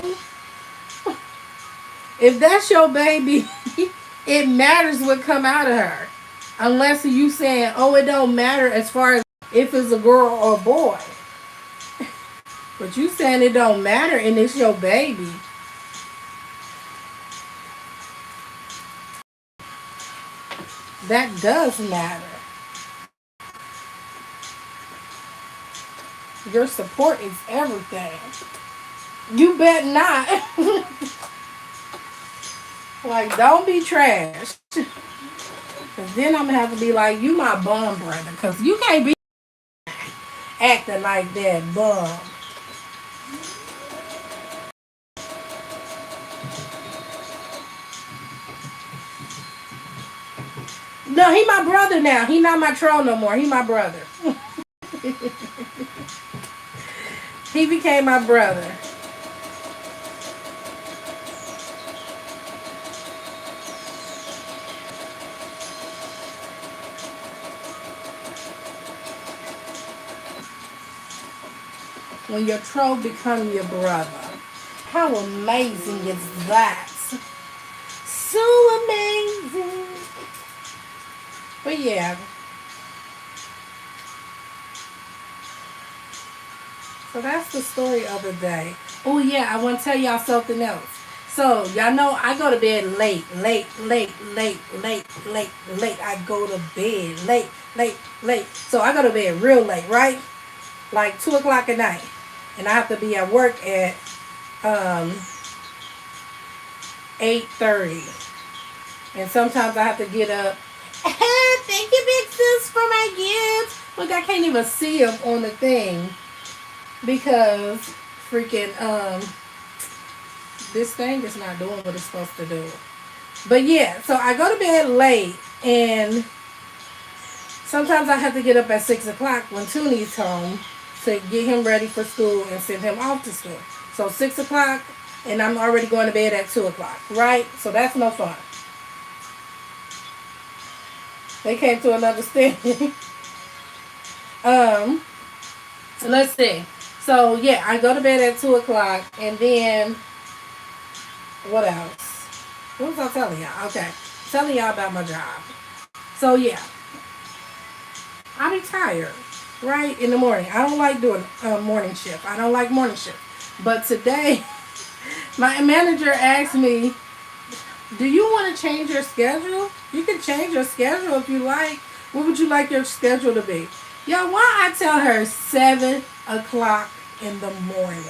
If that's your baby, it matters what come out of her. Unless you saying, oh, it don't matter as far as if it's a girl or a boy. But you saying it don't matter and it's your baby. That does matter. Your support is everything. You bet not. Like, don't be trash. Because then I'm going to have to be like, you my bum brother. Because you can't be acting like that bum. No, he my brother now. He not my troll no more. He my brother. He became my brother. When your troll become your brother. How amazing is that? So amazing. But yeah. So that's the story of the day. Oh yeah, I want to tell y'all something else. So y'all know I go to bed late. I go to bed late. So I go to bed real late, right? Like 2 o'clock at night. And I have to be at work at 8:30. And sometimes I have to get up. Thank you, big sis, for my gifts. Look, I can't even see them on the thing. Because freaking this thing is not doing what it's supposed to do. But yeah, so I go to bed late and sometimes I have to get up at 6 o'clock when Toonie's home to get him ready for school and send him off to school. So 6 o'clock and I'm already going to bed at 2 o'clock, right? So that's no fun. They came to an understanding. Let's see. So yeah, I go to bed at 2 o'clock and then what else? What was I telling y'all? Okay. Telling y'all about my job. So yeah. I be tired, right? In the morning. I don't like doing morning shift. I don't like morning shift. But today, my manager asked me, do you want to change your schedule? You can change your schedule if you like. What would you like your schedule to be? Y'all, why I tell her 7 o'clock in the morning?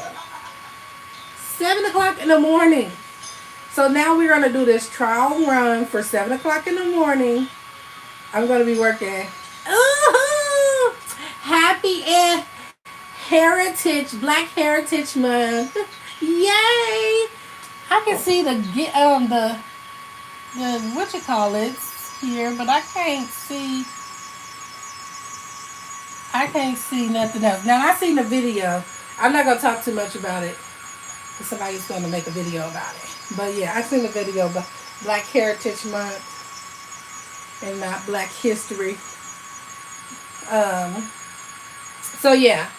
7 o'clock in the morning. So now we're going to do this trial run for 7 o'clock in the morning. I'm going to be working. Ooh, Black Heritage Month. Yay! I can see the what you call it here, but I can't see nothing else. Now I seen the video. I'm not gonna talk too much about it because somebody's gonna make a video about it. But yeah, I seen the video about Black Heritage Month and not Black History. So yeah.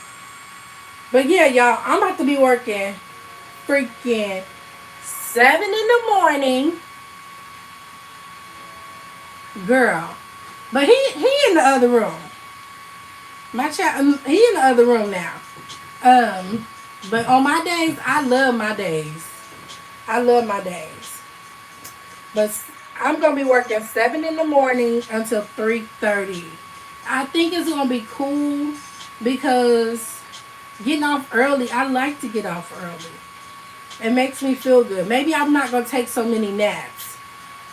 But yeah, y'all, I'm about to be working freaking 7 in the morning. Girl. But he in the other room. My child, he in the other room now. But on my days, I love my days. I love my days. But I'm gonna be working 7 in the morning until 3:30. I think it's gonna be cool because getting off early, I like to get off early. It makes me feel good. Maybe I'm not gonna take so many naps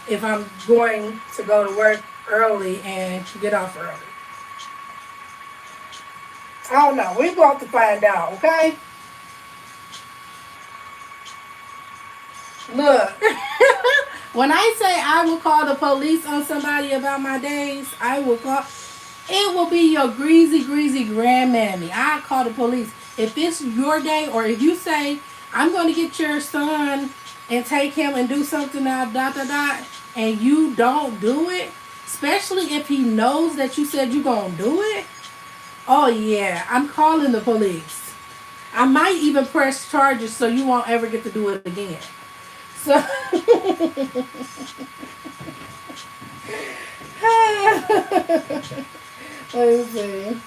if I'm going to go to work early and get off early. I don't know. We're going to find out, okay? Look. When I say I will call the police on somebody about my days, it will be your greasy grandmammy. I'll call the police. If it's your day, or if you say, I'm going to get your son and take him and do something now, and you don't do it, especially if he knows that you said you're going to do it, oh yeah, I'm calling the police. I might even press charges so you won't ever get to do it again. So, let's see.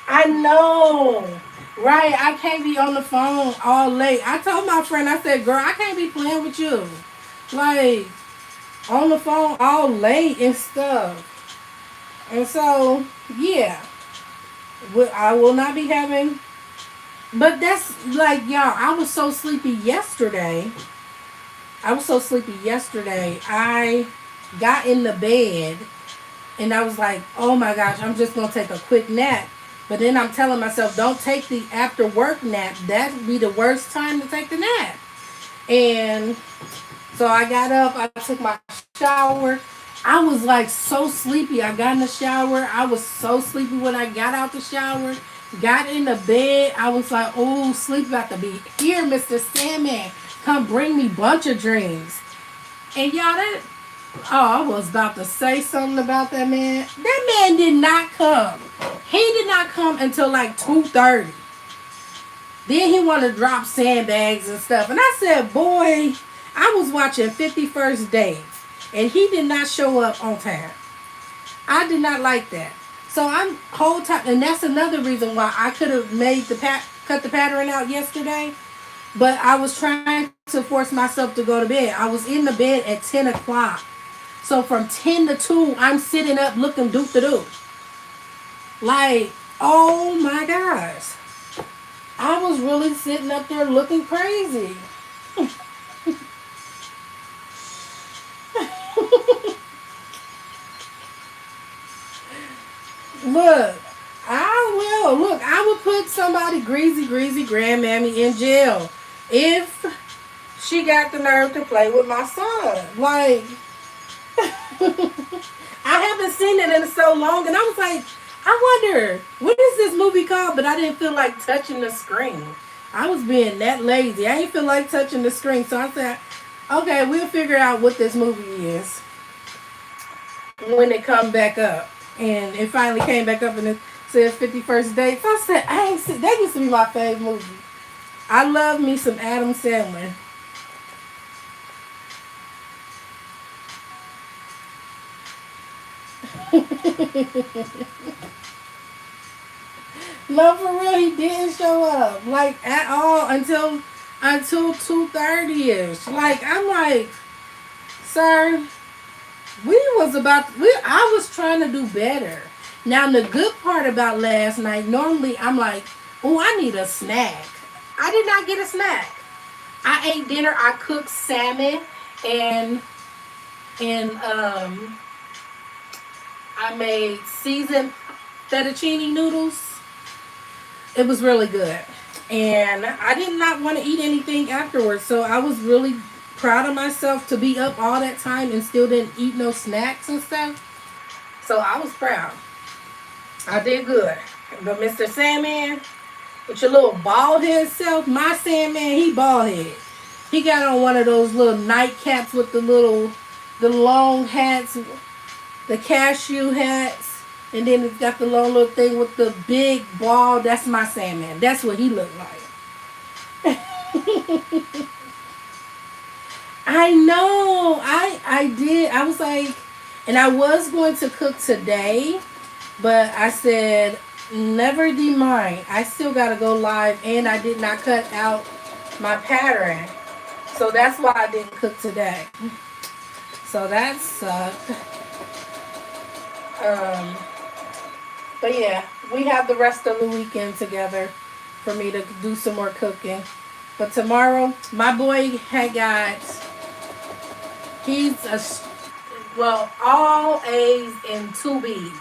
I know. Right, I can't be on the phone all late. I told my friend, I said, girl, I can't be playing with you. Like, on the phone all late and stuff. And so, yeah. I will not be having... But that's, like, y'all, I was so sleepy yesterday. I got in the bed, and I was like, oh my gosh, I'm just going to take a quick nap. But then I'm telling myself, don't take the after work nap. That would be the worst time to take the nap. And so I got up, I took my shower. I was like so sleepy. I got in the shower. I was so sleepy when I got out the shower. Got in the bed. I was like, oh, sleep about to be here, Mr. Sandman. Come bring me bunch of dreams. And y'all, I was about to say something about that man. That man did not come. He did not come until like 2:30. Then he wanted to drop sandbags and stuff. And I said, boy, I was watching 51st Dates. And he did not show up on time. I did not like that. So I'm whole time, and that's another reason why I could have made cut the pattern out yesterday. But I was trying to force myself to go to bed. I was in the bed at 10 o'clock. So from 10 to 2, I'm sitting up looking doop-de-doop. Like, oh my gosh. I was really sitting up there looking crazy. Look, I would put somebody greasy grandmammy in jail if she got the nerve to play with my son. Like, I haven't seen it in so long, and I was like, I wonder, what is this movie called? But I didn't feel like touching the screen. I was being that lazy. I didn't feel like touching the screen, so I said, okay, we'll figure out what this movie is when it comes back up. And it finally came back up and it says 51st Dates. So I said, I ain't see. That used to be my favorite movie. I love me some Adam Sandler. No, for real, he didn't show up. Like, at all until 2:30ish. Like, I'm like, sir, I was trying to do better. Now, the good part about last night, normally I'm like, oh, I need a snack. I did not get a snack. I ate dinner. I cooked salmon and I made seasoned fettuccine noodles. It was really good. And I did not want to eat anything afterwards. So I was really proud of myself to be up all that time and still didn't eat no snacks and stuff. So I was proud. I did good. But Mr. Sandman, with your little bald head self, my Sandman, he bald head. He got on one of those little nightcaps with the long hats, the cashew hats, and then it's got the long little thing with the big ball. That's my Sandman. That's what he looked like. I know. I did. I was like, and I was going to cook today, but I said, never mind. I still got to go live, and I did not cut out my pattern. So that's why I didn't cook today. So that sucked. But yeah, we have the rest of the weekend together for me to do some more cooking. But tomorrow, my boy he's all A's and 2 B's.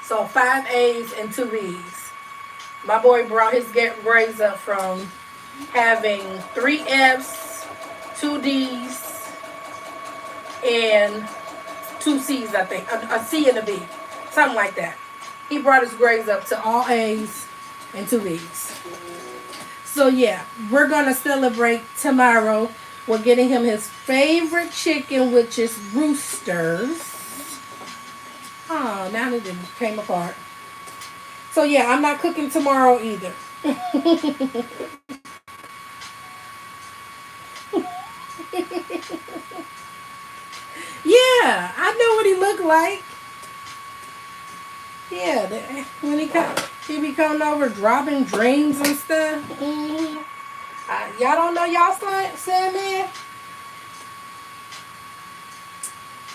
So 5 A's and 2 B's. My boy brought his grades up from having 3 F's, 2 D's, and 2 C's, I think. A C and a B. Something like that. He brought his grades up to all A's and 2 B's. So yeah, we're going to celebrate tomorrow. We're getting him his favorite chicken, which is roosters. Oh, now it came apart. So yeah, I'm not cooking tomorrow either. Yeah, I know what he looked like. Yeah, when he be coming over dropping dreams and stuff. Mm-hmm. Y'all don't know y'all Sandman?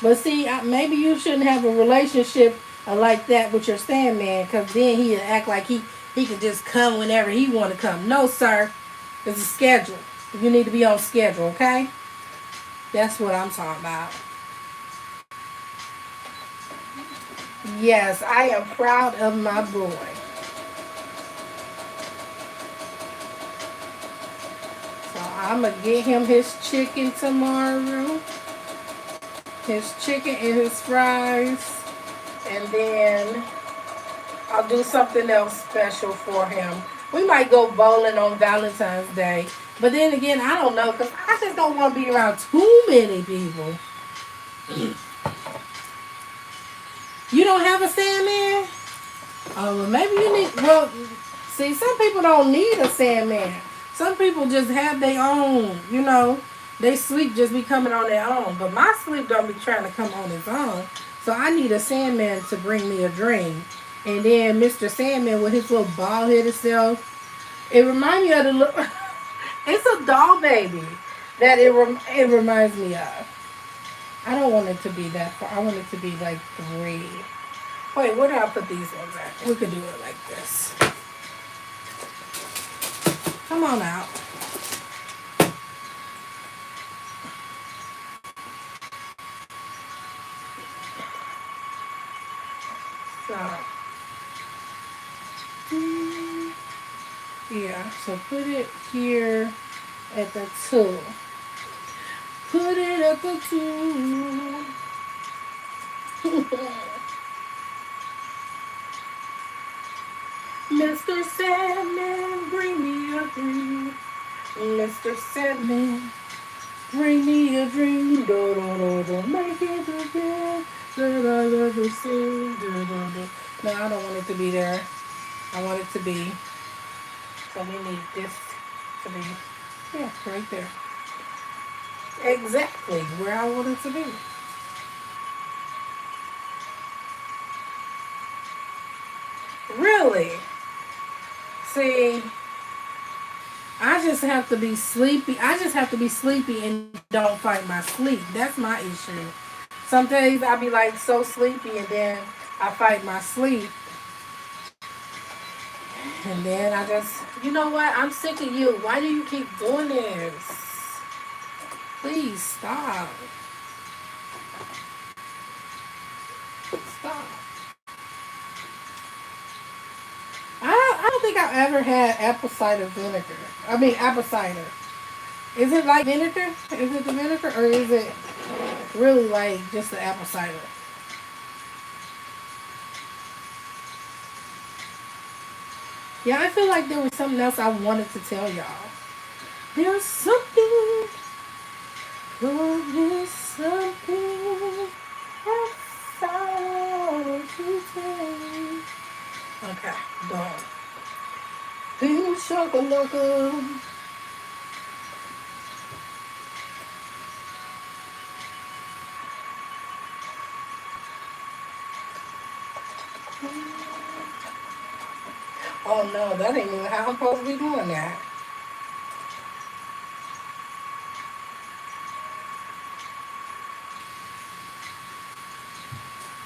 But see, maybe you shouldn't have a relationship like that with your Sandman, because then he'll act like he can just come whenever he want to come. No, sir. It's a schedule. You need to be on schedule, okay? That's what I'm talking about. Yes, I am proud of my boy. So I'm going to get him his chicken tomorrow. His chicken and his fries. And then I'll do something else special for him. We might go bowling on Valentine's Day. But then again, I don't know, because I just don't want to be around too many people. You don't have a Sandman? Oh, well, maybe you need... Well, see, some people don't need a Sandman. Some people just have their own, you know. They sleep just be coming on their own. But my sleep don't be trying to come on its own. So I need a Sandman to bring me a dream. And then Mr. Sandman with his little bald-headed self. It reminds me of the little... It's a doll baby that it reminds me of. I don't want it to be that far. I want it to be like 3. Wait, where do I put these ones at? We could do it like this. Come on out. So, yeah, so put it here at the 2. Put it at the 2. Mr. Sandman, bring me a dream. Mr. Sandman, bring me a dream. Do, do, do, do. Make it again. Do, do, do, do, sing. Do, do, do. No, I don't want it to be there. I want it to be. So we need this to be, yeah, right there. Exactly where I want it to be. Really? See, I just have to be sleepy. I just have to be sleepy and don't fight my sleep. That's my issue. Some days I be like so sleepy and then I fight my sleep. And then I just, you know what? I'm sick of you. Why do you keep doing this? Please stop. Stop. I don't think I've ever had apple cider vinegar. I mean, apple cider. Is it like vinegar? Is it the vinegar, or is it really like just the apple cider? Yeah, I feel like there was something else I wanted to tell y'all. There's something, there's something outside to take. Okay, done. Boom shakalaka. Oh no, that ain't even how I'm supposed to be doing that.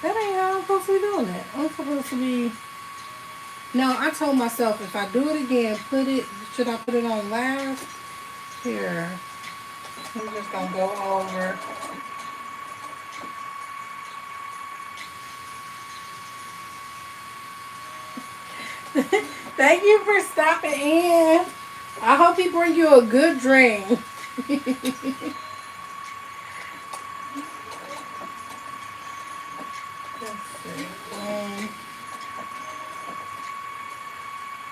That ain't how I'm supposed to be doing it. I'm supposed to be. No, I told myself if I do it again, should I put it on last? Here. I'm just gonna go over. Thank you for stopping in. I hope he bring you a good drink. Let's see.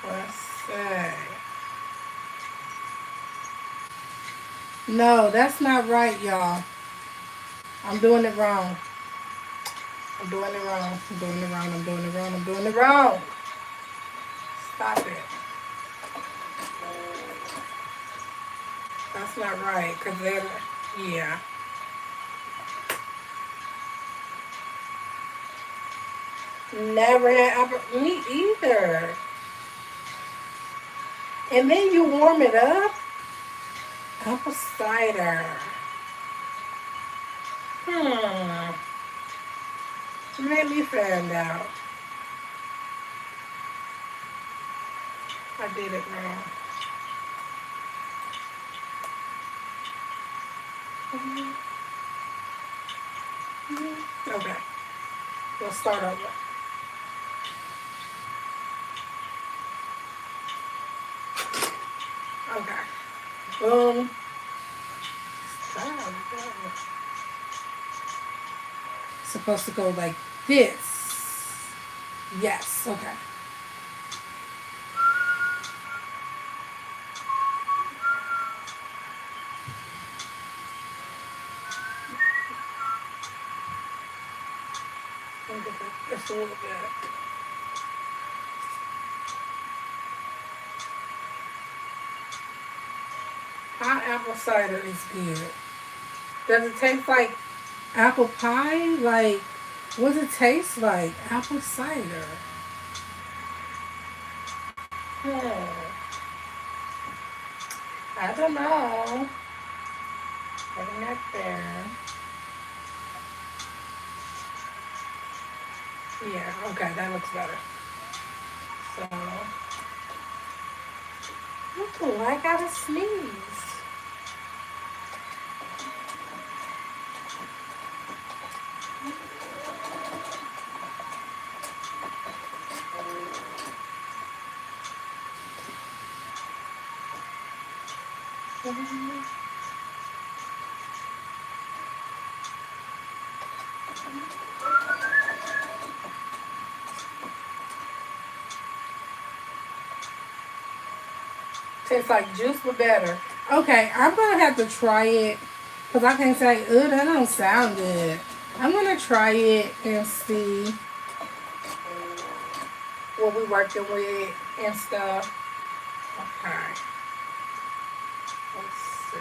Let's see. No, that's not right, y'all. I'm doing it wrong. I'm doing it wrong. I'm doing it wrong. I'm doing it wrong. I'm doing it wrong. Stop it. That's not right. Cause then, yeah. Never had apple. Me either. And then you warm it up. Apple cider. Made me find out. I did it wrong. Okay. We'll start over. Okay. Boom. Supposed to go like this. Yes. Okay. Just a little bit. Hot apple cider is good. Does it taste like apple pie? Like, what does it taste like? Apple cider. I don't know. Putting that there. Yeah, okay, that looks better. So, ooh, I gotta sneeze. Tastes like juice but better. Okay, I'm gonna have to try it because I can't say, oh, that don't sound good. I'm gonna try it and see what we're working with and stuff. Okay. Let's see.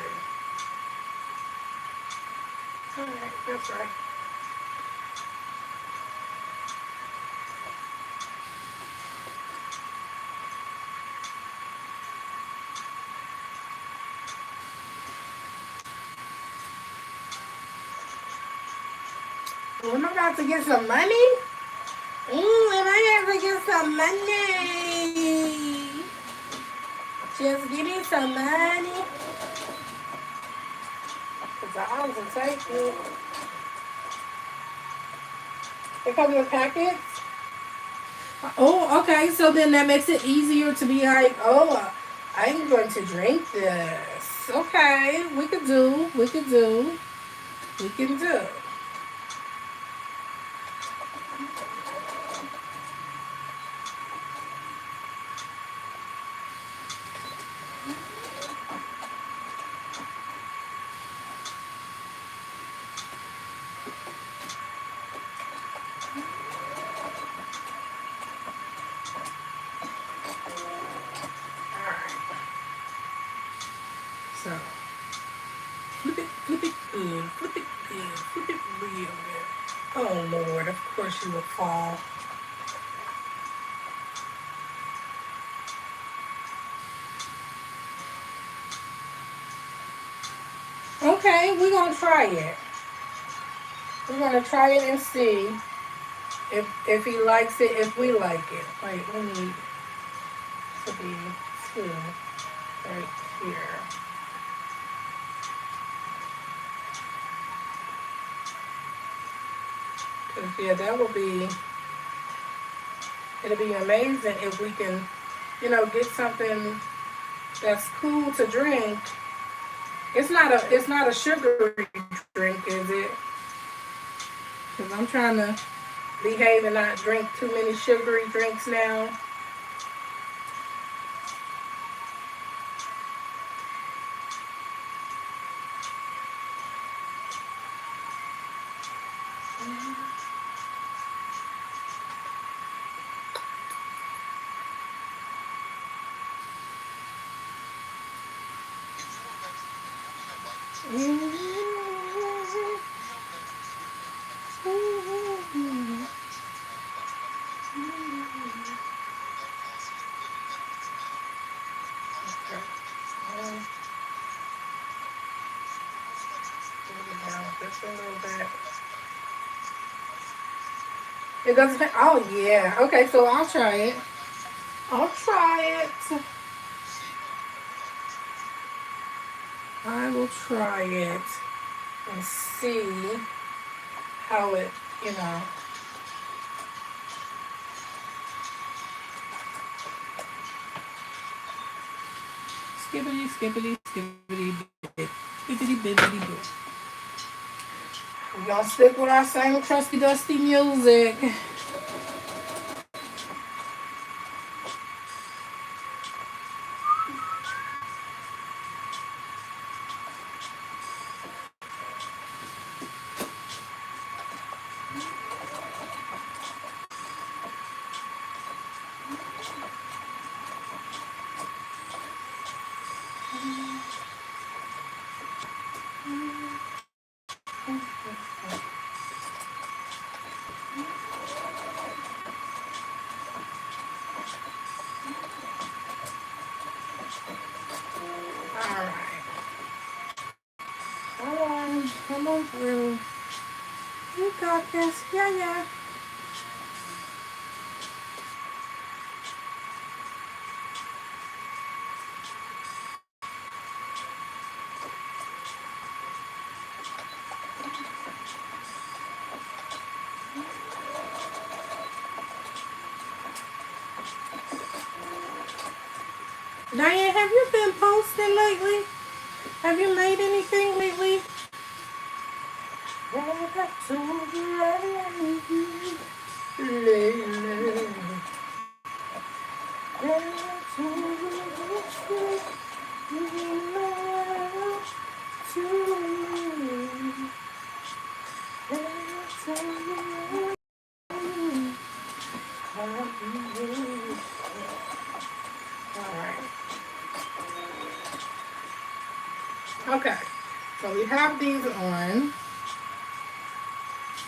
Alright, that's right. Well, am I about to get some money? Am I about to get some money? Just give me some money. Because the hours will take it. They come in packets? Oh, okay. So then that makes it easier to be like, oh, I'm going to drink this. Okay, we could do. We could do. We can do. All right. So flip it good, flip it good, flip it real good. Oh Lord, of course you will fall. Okay, we're gonna try it. We're gonna try it and see if he likes it, if we like it. Wait, we need to be two right here. 'Cause, yeah, that will be. It'll be amazing if we can, get something that's cool to drink. It's not a sugary drink, is it? Because I'm trying to behave and not drink too many sugary drinks now. Just a little bit. It doesn't. Oh yeah. Okay, so I'll try it. I'll try it. I will try it and see how it, you know. Skibbity, skibbity, skibbity, bit. Bibbity, bibbity, bit. We're gonna stick with our same trusty dusty music. Alright. Come on through. You got this. Yeah, yeah. Diane, have you been posting lately? Have you made anything lately? Okay, so we have these on.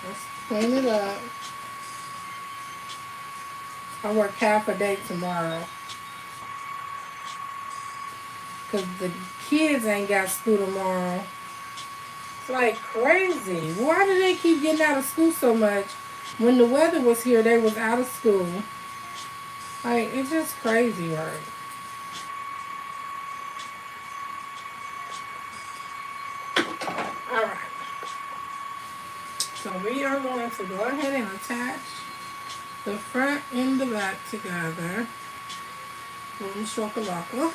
Let's clean it up. I work half a day tomorrow because the kids ain't got school tomorrow. It's like crazy. Why do they keep getting out of school so much? When the weather was here, they was out of school. Like, it's just crazy, right? Alright. So we are going to go ahead and attach the front and the back together. Boom shakalaka.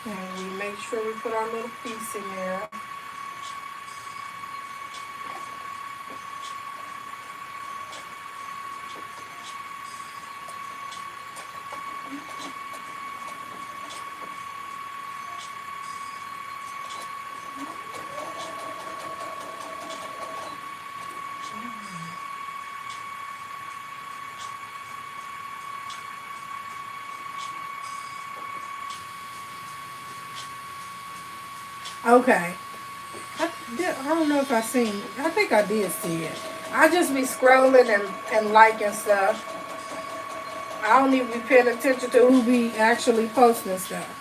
And we make sure we put our little piece in there. Okay. I don't know if I seen. I think I did see it. I just be scrolling and liking stuff. I don't even be paying attention to who be actually posting stuff.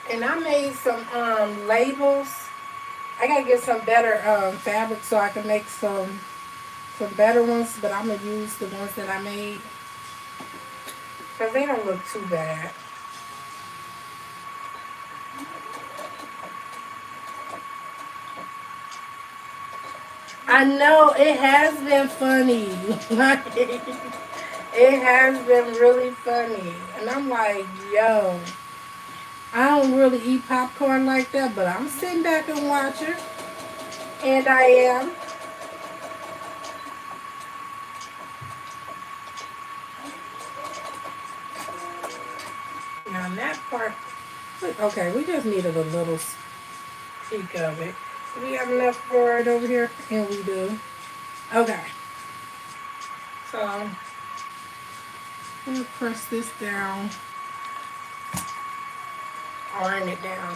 And I made some labels. I gotta get some better fabric so I can make some better ones, but I'm gonna use the ones that I made because they don't look too bad. I know it has been funny. It has been really funny, and I'm like, yo. I don't really eat popcorn like that, but I'm sitting back and watching. And I am. Now that part, okay, we just needed a little peek of it. Do we have enough for it over here? And we do. Okay. So, I'm going to press this down. Iron it down.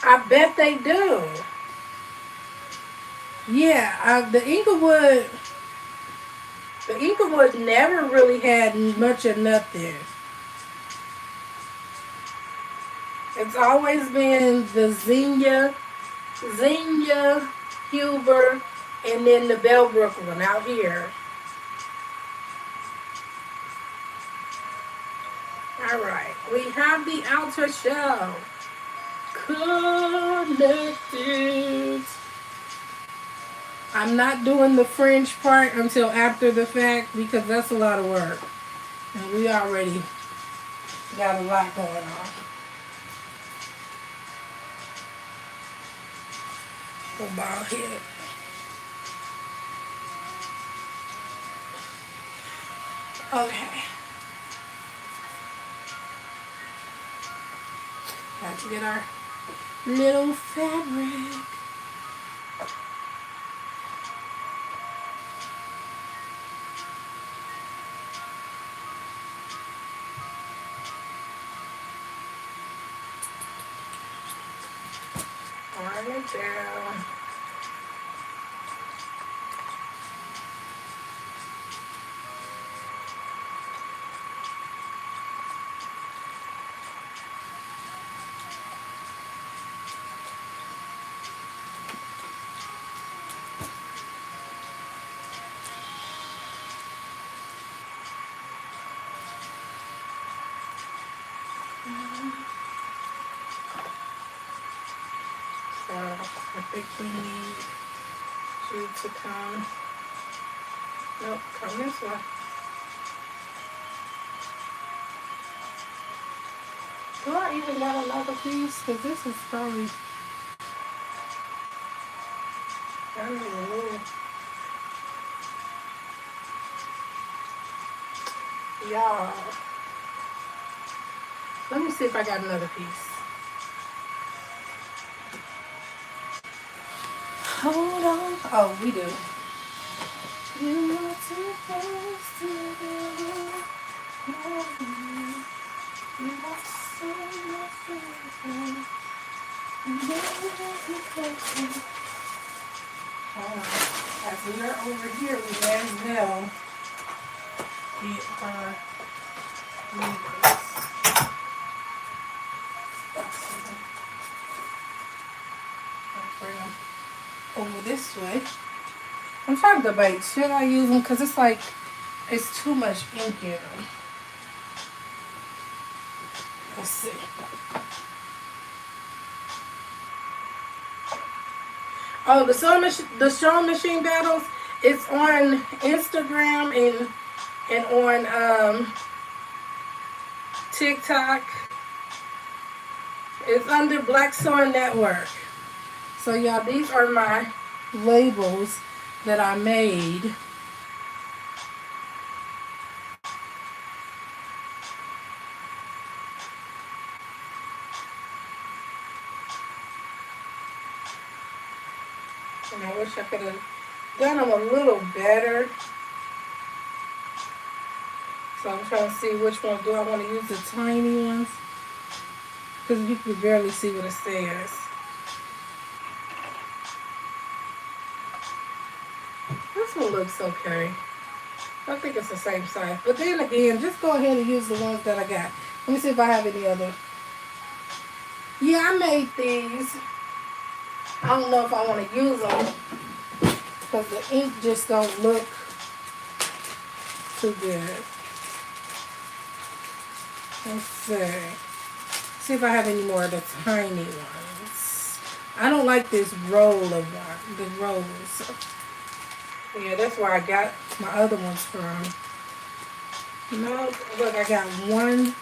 I bet they do. Yeah, the Inglewood never really had much of nothing. It's always been the Xenia, Huber, and then the Bellbrook one out here. All right, we have the outer shell connected. I'm not doing the fringe part until after the fact because that's a lot of work. And we already got a lot going on. A ball head. Okay. Got to get our little fabric. Iron it down. So I think we you to come. Nope, come this way. Do I even got another piece? Because this is probably... I don't even know. Y'all. Let me see if I got another piece. Hold on. Oh, we do. You are supposed to do. You are so much. Hold on. As we are over here, we may as well get our needles. Bring them over this way. I'm trying to debate. Should I use them? Because it's like, it's too much ink in them. Let's see. Oh, the sewing machine battles. It's on Instagram and on TikTok. It's under Black Sewing Network. So y'all, these are my labels that I made. And I wish I could have done them a little better. So I'm trying to see which one do I want to use, the tiny ones. Because you can barely see what it says. This one looks okay. I think it's the same size. But then again, just go ahead and use the ones that I got. Let me see if I have any other. Yeah, I made these. I don't know if I want to use them because the ink just don't look too good. Let's see. See if I have any more of the tiny ones. I don't like this roll of the rolls. Yeah, that's where I got my other ones from. No, look, I got one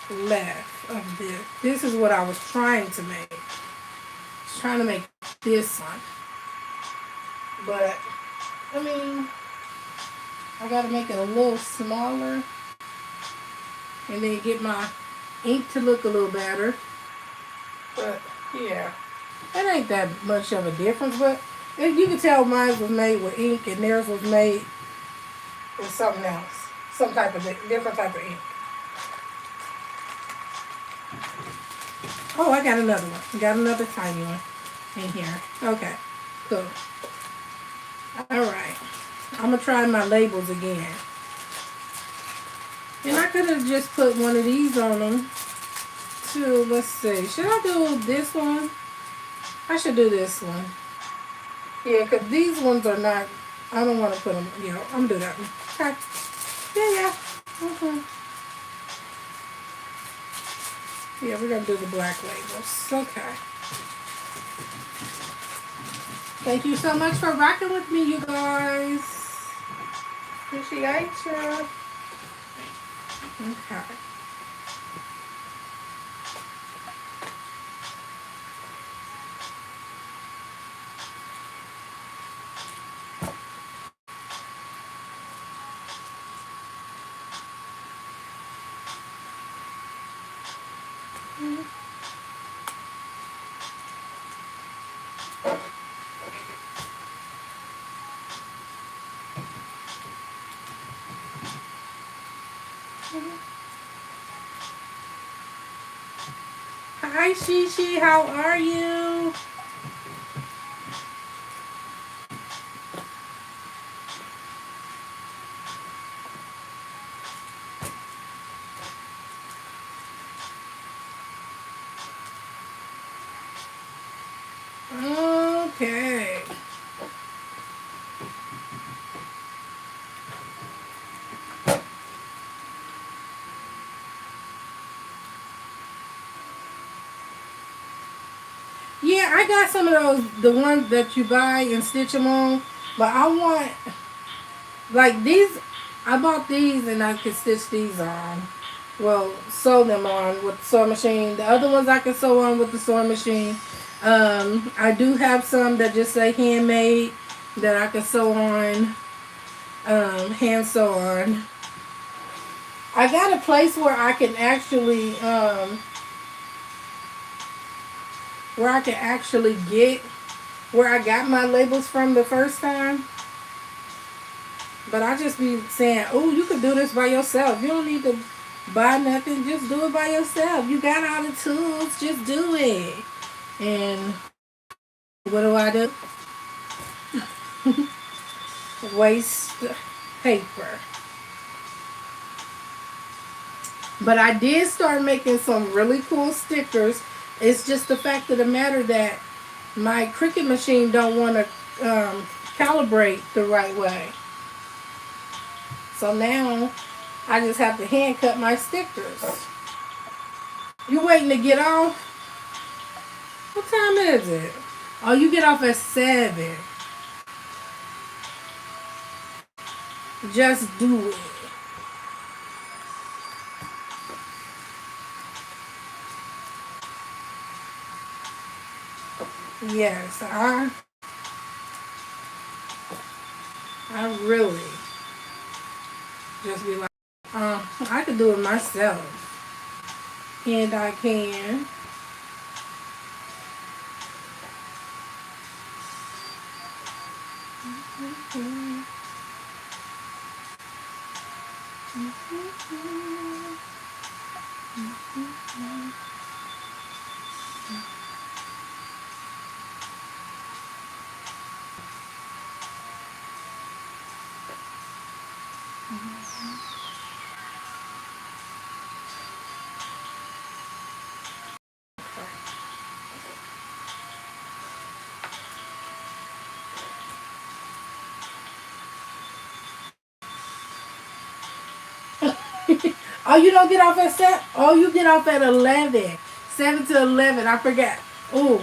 left of this. This is what I was trying to make. I was trying to make this one. But, I mean, I got to make it a little smaller. And then get my ink to look a little better. But, yeah. It ain't that much of a difference, but you can tell mine was made with ink and theirs was made with something else. Some type of different type of ink. Oh, I got another one. I got another tiny one in here. Okay, cool. Alright. I'm going to try my labels again. And I could have just put one of these on them too. Let's see. Should I do this one? I should do this one. Yeah, because these ones are not, I don't want to put them, you know, I'm going to do that one. Okay. Yeah. Yeah, we're going to do the black labels. Okay. Thank you so much for rocking with me, you guys. Appreciate you. Okay. Hi, Shishi. How are you? Okay. I got some of those, the ones that you buy and stitch them on. But I want, like these, I bought these and I could stitch these on. Well, sew them on with the sewing machine. The other ones I can sew on with the sewing machine. I do have some that just say handmade that I can sew on, hand sew on. I got a place where I can actually, get where I got my labels from the first time. But I just be saying, oh, you can do this by yourself. You don't need to buy nothing. Just do it by yourself. You got all the tools. Just do it. And what do? Waste paper. But I did start making some really cool stickers. It's just the fact of the matter that my Cricut machine don't want to calibrate the right way. So now I just have to hand cut my stickers. You waiting to get off? What time is it? Oh, you get off at 7. Just do it. Yes, I really just be like, I could do it myself. And I can. Oh, you don't get off at 7? Oh, you get off at 11. 7 to 11. I forgot. Oh,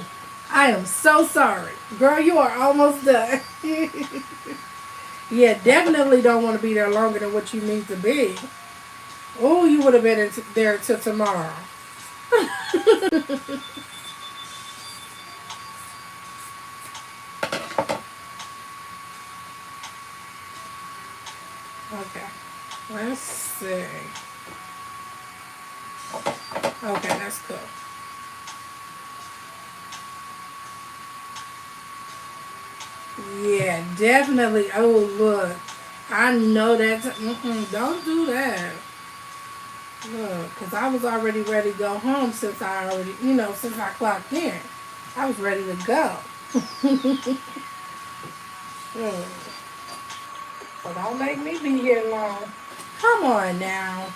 I am so sorry. Girl, you are almost done. Yeah, definitely don't want to be there longer than what you need to be. Oh, you would have been there till tomorrow. Okay. Let's see. Okay, that's cool. Yeah, definitely. Oh, look. I know that. Don't do that. Look, because I was already ready to go home since I already, since I clocked in. I was ready to go. So don't make me be here long. Come on now.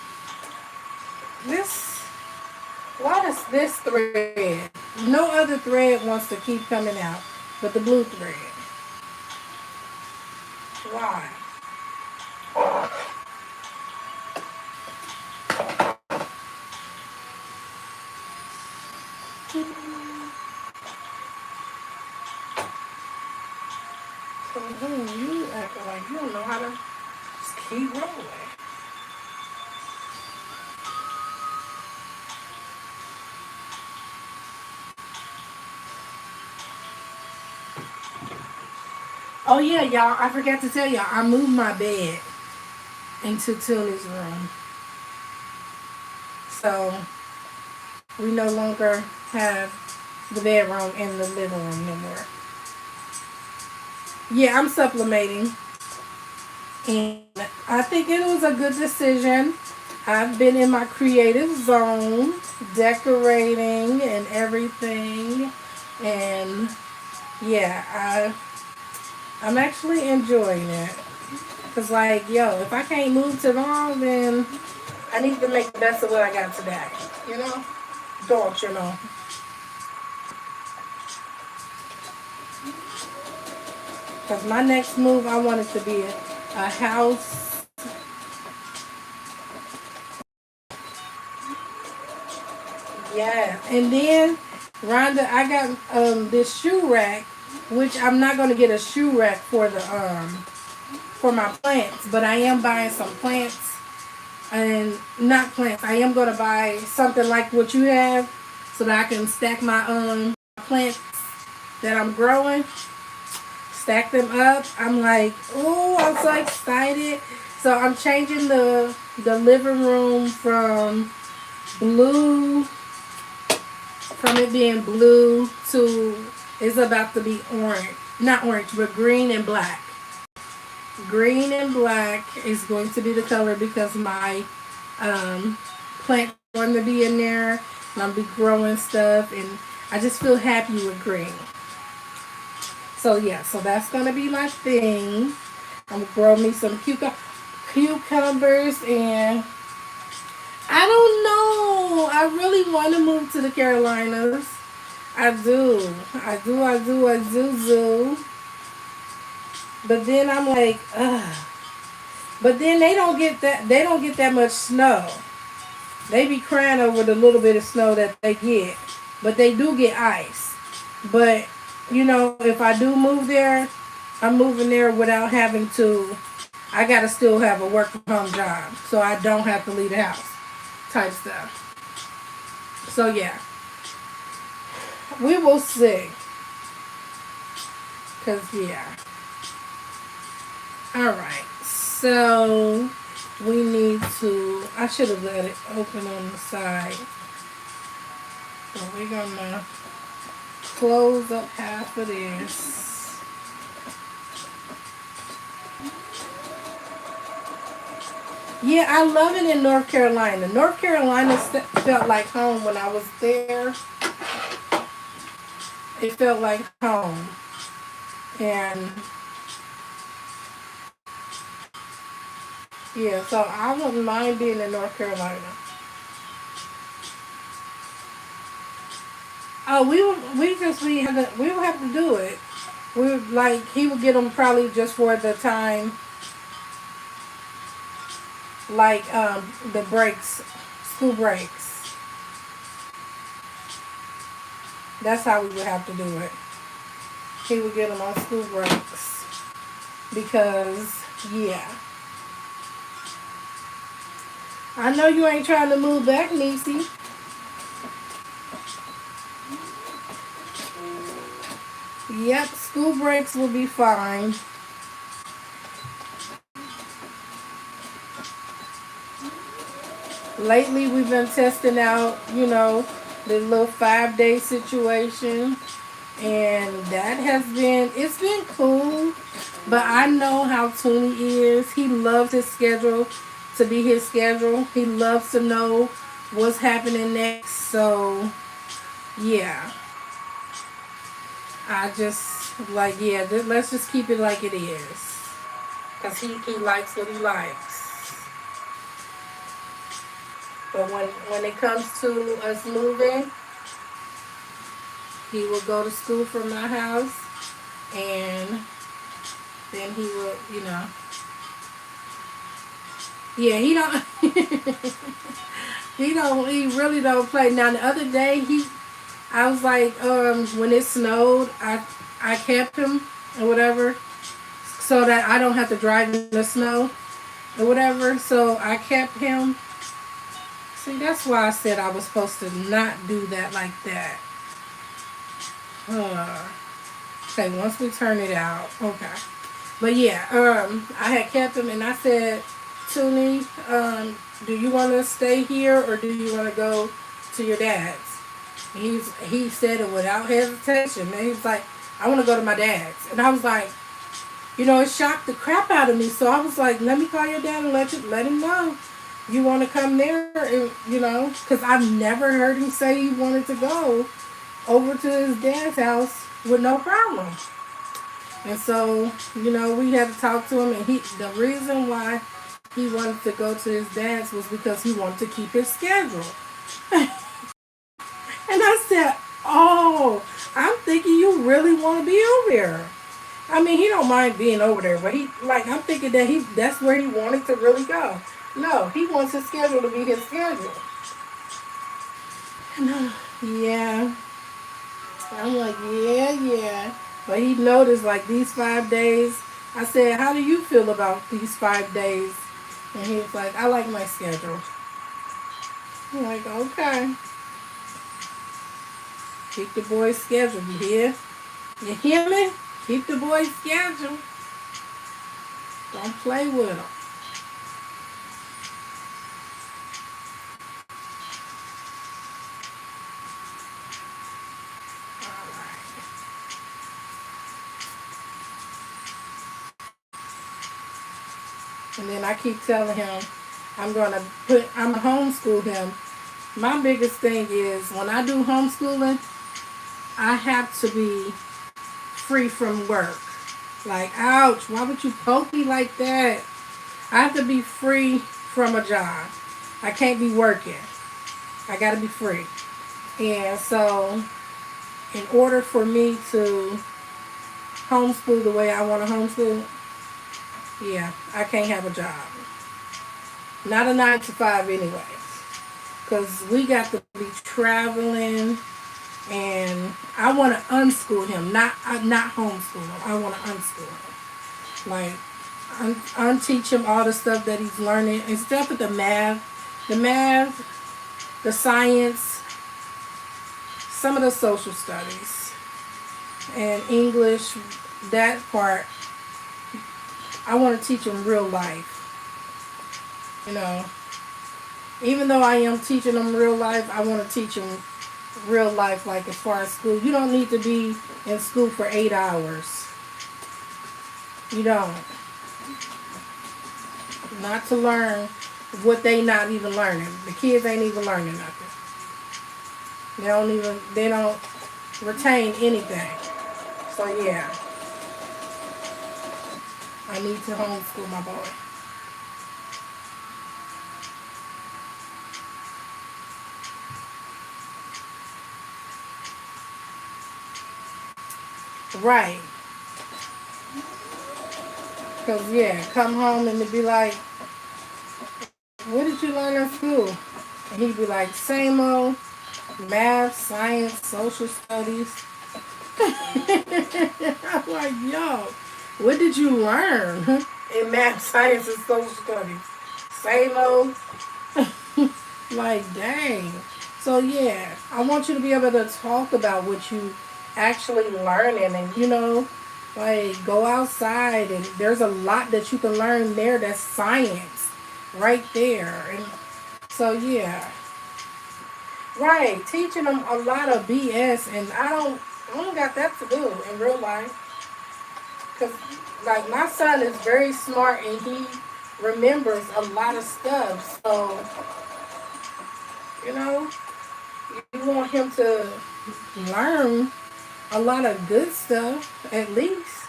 Why does this thread? No other thread wants to keep coming out but the blue thread. Why? You acting like you don't know how to just keep rolling. Oh yeah, y'all, I forgot to tell y'all, I moved my bed into Toonie's room. So we no longer have the bedroom in the living room anymore. Yeah, I'm supplementing. And I think it was a good decision. I've been in my creative zone, decorating and everything. And yeah, I'm actually enjoying it. Because, like, yo, if I can't move tomorrow, then I need to make the best of what I got today. You know? Don't you know? Because my next move, I want it to be a house. Yeah. And then Rhonda, I got this shoe rack, which I'm not gonna get a shoe rack for the for my plants, but I am buying some plants and not plants. I am gonna buy something like what you have so that I can stack my plants that I'm growing, stack them up. I'm like, oh, I'm so excited. So I'm changing the living room blue from it being blue to it's about to be orange. Not orange, but green and black. Green and black is going to be the color because my plant going to be in there and I'll be growing stuff and I just feel happy with green. So yeah, so that's gonna be my thing. I'm gonna grow me some cucumbers and I don't know. I really want to move to the Carolinas. I do. I do. But then I'm like, ugh. But then they don't get that much snow. They be crying over the little bit of snow that they get. But they do get ice. But, you know, if I do move there, I'm moving there without having to, I gotta still have a work from home job. So I don't have to leave the house type stuff. So yeah. We will see. Cause yeah. Alright. So we need to, I should have let it open on the side. So we're gonna close up half of this. Yeah, I love it in North Carolina. North Carolina felt like home when I was there. It felt like home. And yeah, so I wouldn't mind being in North Carolina. Oh, we would have to do it. We would like he would get them probably just for the time, like the breaks, school breaks. That's how we would have to do it. He would get them on school breaks because yeah. I know you ain't trying to move back, Niecy. Yep, school breaks will be fine. Lately, we've been testing out, you know, the little 5-day situation. And that it's been cool. But I know how Toonie is. He loves his schedule to be his schedule. He loves to know what's happening next. So, yeah. I just, like, yeah, let's just keep it like it is. Because he likes what he likes. But when it comes to us moving, he will go to school from my house. And then he will, you know. Yeah, he don't. He really don't play. Now, the other day, I was like, when it snowed, I kept him or whatever so that I don't have to drive in the snow or whatever. So I kept him. See, that's why I said I was supposed to not do that like that. Okay, once we turn it out. Okay. But yeah, I had kept him and I said, Toonie, do you want to stay here or do you want to go to your dad's? He said it without hesitation. And he was like, I want to go to my dad's. And I was like, you know, it shocked the crap out of me. So I was like, let me call your dad and let him know you want to come there. And, you know, because I've never heard him say he wanted to go over to his dad's house with no problem. And so, you know, we had to talk to him. And the reason why he wanted to go to his dad's was because he wanted to keep his schedule. And I said, oh, I'm thinking you really want to be over there. I mean, he don't mind being over there, but I'm thinking that that's where he wanted to really go. No, he wants his schedule to be his schedule. No, yeah. I'm like, yeah, yeah. But he noticed like these 5 days. I said, how do you feel about these 5 days? And he was like, I like my schedule. I'm like, okay. Keep the boy's schedule. You hear? You hear me? Keep the boy's schedule. Don't play with him. And then I keep telling him I'm gonna homeschool him. My biggest thing is when I do homeschooling, I have to be free from work. Like, ouch, why would you poke me like that? I have to be free from a job. I can't be working. I gotta be free. And so, in order for me to homeschool the way I want to homeschool, yeah, I can't have a job. Not a 9 to 5 anyway. Because we got to be traveling, and I want to unschool him, not homeschool him. I want to unschool him. Like, unteach him all the stuff that he's learning, except for the math, the science, some of the social studies, and English, that part. I want to teach him real life. You know, even though I am teaching him real life, I want to teach him real life, like as far as school. You don't need to be in school for 8 hours. You don't. Not to learn what they not even learning. The kids ain't even learning nothing. They don't retain anything. So yeah, I need to homeschool my boy. Right. Because, yeah, come home and it'd be like, what did you learn in school? And he'd be like, same old math, science, social studies. I'm like, yo, what did you learn in math, science, and social studies? Same old. Like, dang. So, yeah, I want you to be able to talk about what you actually learning, and like, go outside, and there's a lot that you can learn there. That's science right there. And so yeah, right, teaching them a lot of BS, and I don't got that to do in real life, because like my son is very smart and he remembers a lot of stuff. So you know you want him to learn a lot of good stuff, at least,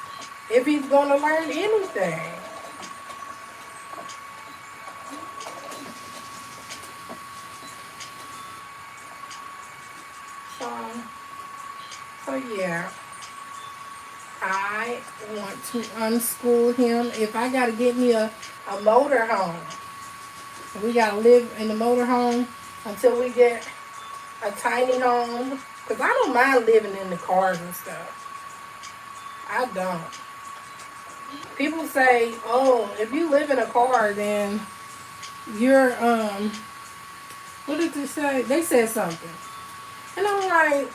if he's going to learn anything. So, so yeah, I want to unschool him. If I got to get me a motor home, we got to live in the motor home until we get a tiny home. Because I don't mind living in the cars and stuff. I don't. People say, oh, if you live in a car, then you're, what did they say? They said something. And I'm like,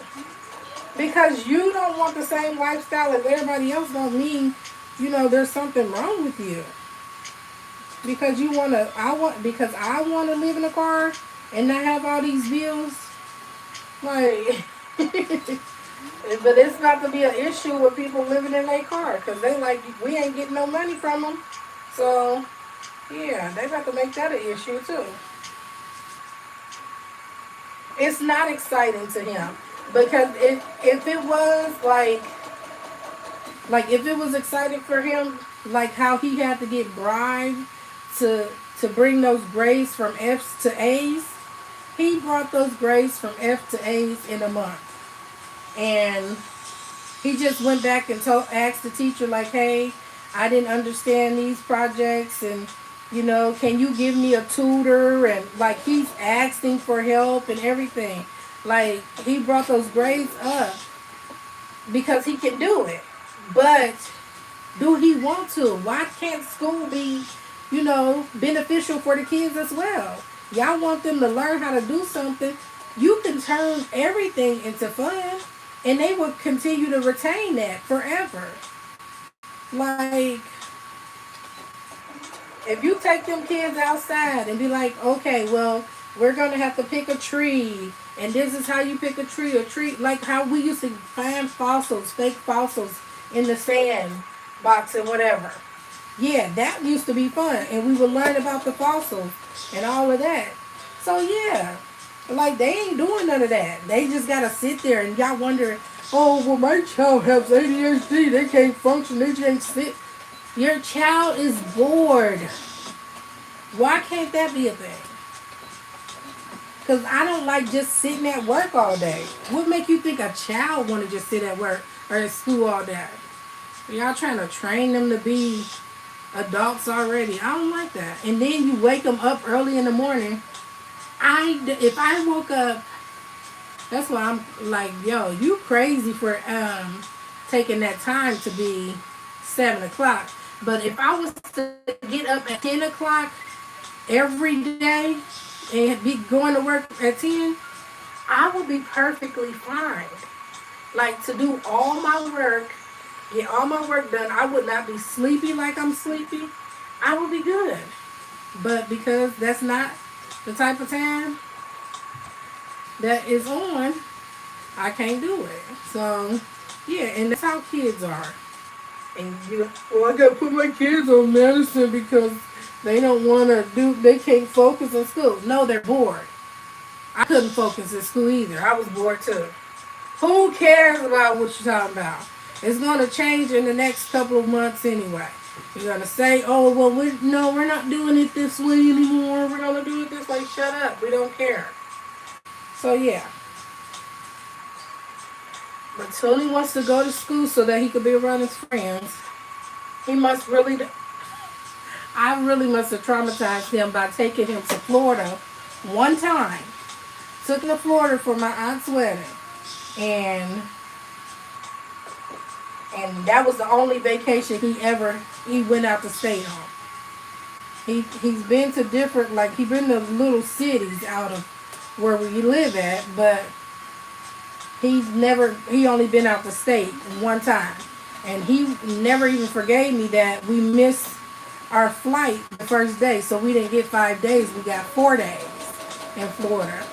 because you don't want the same lifestyle as everybody else don't mean, there's something wrong with you. Because because I want to live in a car and not have all these bills. Like, but it's not to be an issue with people living in their car, because they like, we ain't getting no money from them. So, yeah, they got to make that an issue too. It's not exciting to him, because if it was like if it was exciting for him, like how he had to get bribed to bring those grades from F's to A's, he brought those grades from F to A's in a month. And he just went back and asked the teacher, like, hey, I didn't understand these projects, and can you give me a tutor? And like, he's asking for help and everything. Like, he brought those grades up. because he can do it. But do he want to? Why can't school be, beneficial for the kids as well? Y'all want them to learn how to do something. You can turn everything into fun, and they will continue to retain that forever. Like, if you take them kids outside and be like, okay, well, we're going to have to pick a tree, and this is how you pick a tree, like how we used to find fossils, fake fossils in the sand box and whatever. Yeah, that used to be fun, and we would learn about the fossils and all of that. So yeah, like they ain't doing none of that. They just gotta sit there, and y'all wonder, oh, well, my child has ADHD. They can't function. They can't sit. Your child is bored. Why can't that be a thing? Because I don't like just sitting at work all day. What make you think a child want to just sit at work or at school all day? Y'all trying to train them to be adults already. I don't like that. And then you wake them up early in the morning. If I woke up, that's why I'm like, yo, you crazy for taking that time to be 7 o'clock. But if I was to get up at 10 o'clock every day and be going to work at 10, I would be perfectly fine. Like, to do all my work, get all my work done, I would not be sleepy like I'm sleepy. I would be good. But because that's not the type of time that is on, I can't do it. So, yeah, and that's how kids are. And I gotta put my kids on medicine because they don't want to they can't focus in school. No, they're bored. I couldn't focus in school either. I was bored too. Who cares about what you're talking about? It's going to change in the next couple of months anyway. You're going to say, oh, well, we're not doing it this way anymore. We're going to do it this way. Shut up. We don't care. So, yeah. But Tony wants to go to school so that he could be around his friends. He must really... I really must have traumatized him by taking him to Florida one time. Took him to Florida for my aunt's wedding. And that was the only vacation he went out to stay on. He's been to different, like, he's been to little cities out of where we live at, but he only been out the state one time. And he never even forgave me that we missed our flight the first day, so we didn't get 5 days, we got 4 days in Florida.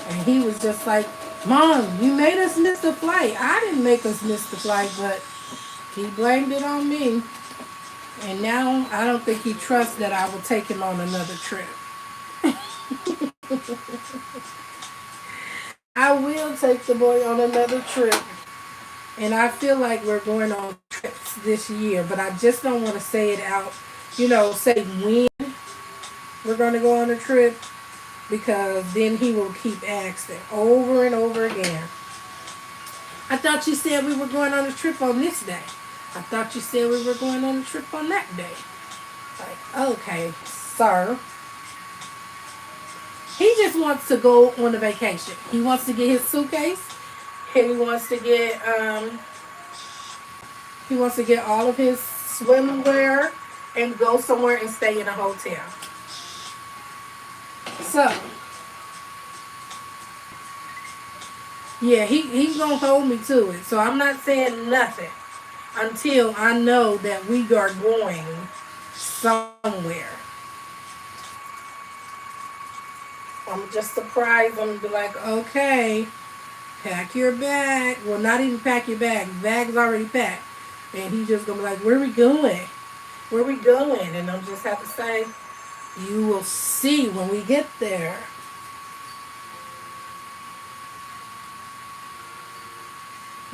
And he was just like, Mom, you made us miss the flight. I didn't make us miss the flight, but he blamed it on me. And now I don't think he trusts that I will take him on another trip. I will take the boy on another trip. And I feel like we're going on trips this year, but I just don't want to say it out, say when we're going to go on a trip, because then he will keep asking over and over again. I thought you said we were going on a trip on this day. I thought you said we were going on a trip on that day. Like, okay, sir. He just wants to go on a vacation. He wants to get his suitcase. And he wants to get all of his swimwear and go somewhere and stay in a hotel. So, yeah, he's going to hold me to it. So I'm not saying nothing until I know that we are going somewhere. I'm just surprised. I'm going to be like, okay, pack your bag. Well, not even pack your bag. The bag's already packed. And he's just going to be like, where are we going? Where are we going? And I'll just have to say, you will see when we get there.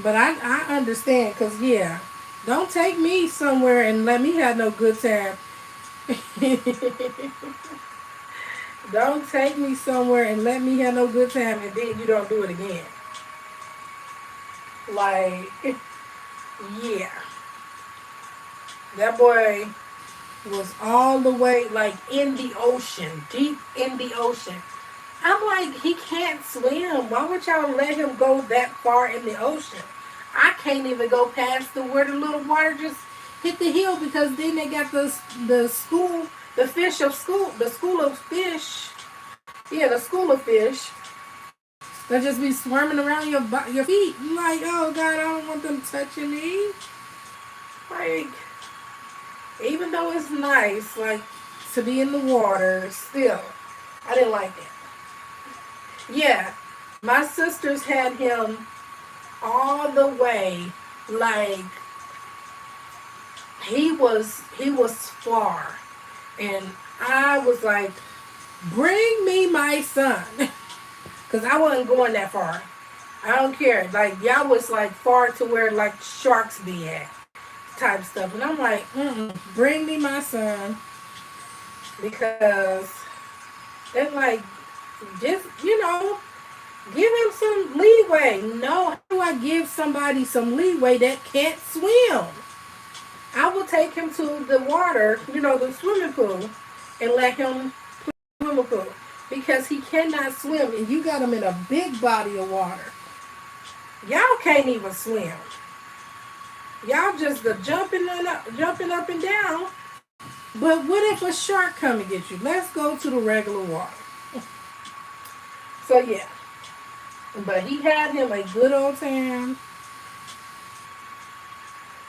But I understand, because, yeah, don't take me somewhere and let me have no good time. Don't take me somewhere and let me have no good time and then you don't do it again. Like, yeah. That boy was all the way, like, in the ocean, deep in the ocean. I'm like, he can't swim. Why would y'all let him go that far in the ocean? I can't even go past where the little water just hit the hill, because then they got the school, the fish of school, the school of fish. Yeah, the school of fish. They'll just be swarming around your feet. I'm like, oh God, I don't want them touching me. Like, even though it's nice, like, to be in the water, still, I didn't like it. Yeah, my sisters had him all the way, like, he was far, and I was like, bring me my son, because I wasn't going that far. I don't care. Like, y'all was like far to where like sharks be at, type stuff, and I'm like, bring me my son, because they're like, just, give him some leeway. No, how do I give somebody some leeway that can't swim? I will take him to the water, the swimming pool, and let him play in the swimming pool, because he cannot swim, and you got him in a big body of water. Y'all can't even swim. Y'all just jumping up and down. But what if a shark come and get you? Let's go to the regular water. So yeah. But he had him a good old time.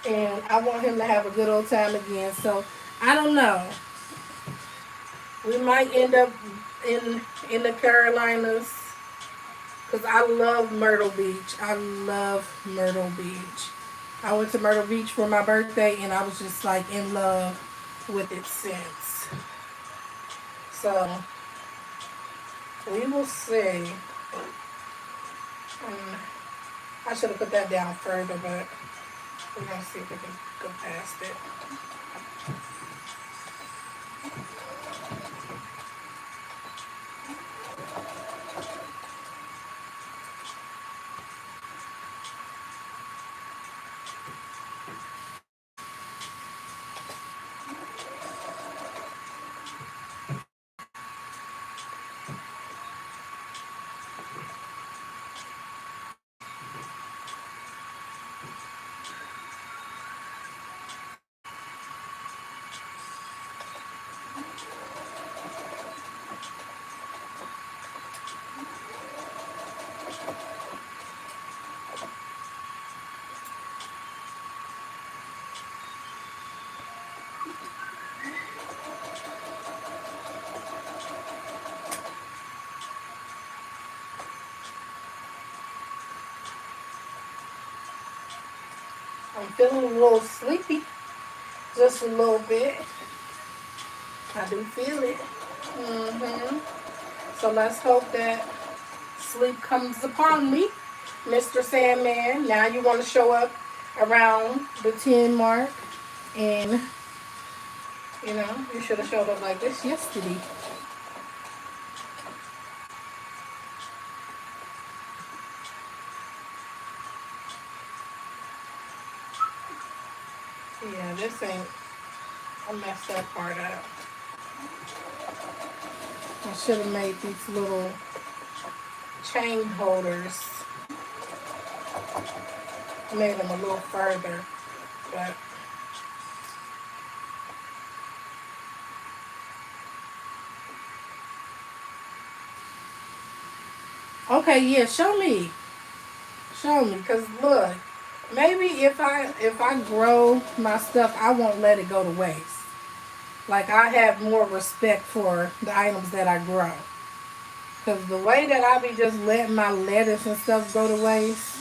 And I want him to have a good old time again. So I don't know. We might end up in the Carolinas, because I love Myrtle Beach. I love Myrtle Beach. I went to Myrtle Beach for my birthday, and I was just like in love with it since. So we will see. I should have put that down further, but we're going to see if we can go past it. I'm feeling a little sleepy, just a little bit. I do feel it. So let's hope that sleep comes upon me, Mr. Sandman. Now you want to show up around the 10 mark, and you should have showed up like this yesterday. Yeah, this ain't, I messed that part up. I should have made these little chain holders. Made them a little further, but okay, yeah, show me, because look, maybe if I grow my stuff, I won't let it go to waste. Like, I have more respect for the items that I grow, because the way that I be just letting my lettuce and stuff go to waste,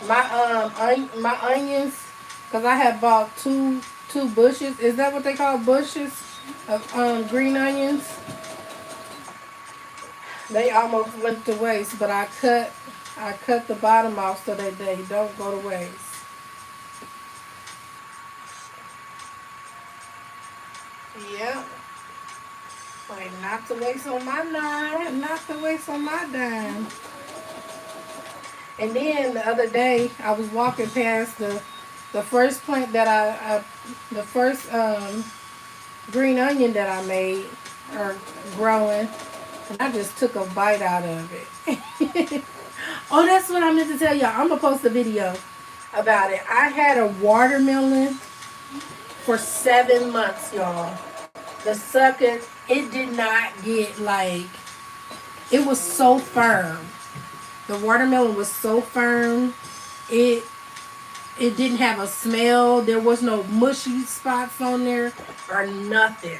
my onions, because I had bought two bushes. Is that what they call bushes of green onions? They almost went to waste, but I cut the bottom off so that they don't go to waste. Yep. Like, not to waste on my dime, not to waste on my dime. And then the other day, I was walking past the first plant that the first green onion that I made, or growing, and I just took a bite out of it. Oh, that's what I meant to tell y'all. I'm going to post a video about it. I had a watermelon for 7 months, y'all. The sucker, it did not get like, it was so firm. The watermelon was so firm. It didn't have a smell. There was no mushy spots on there or nothing.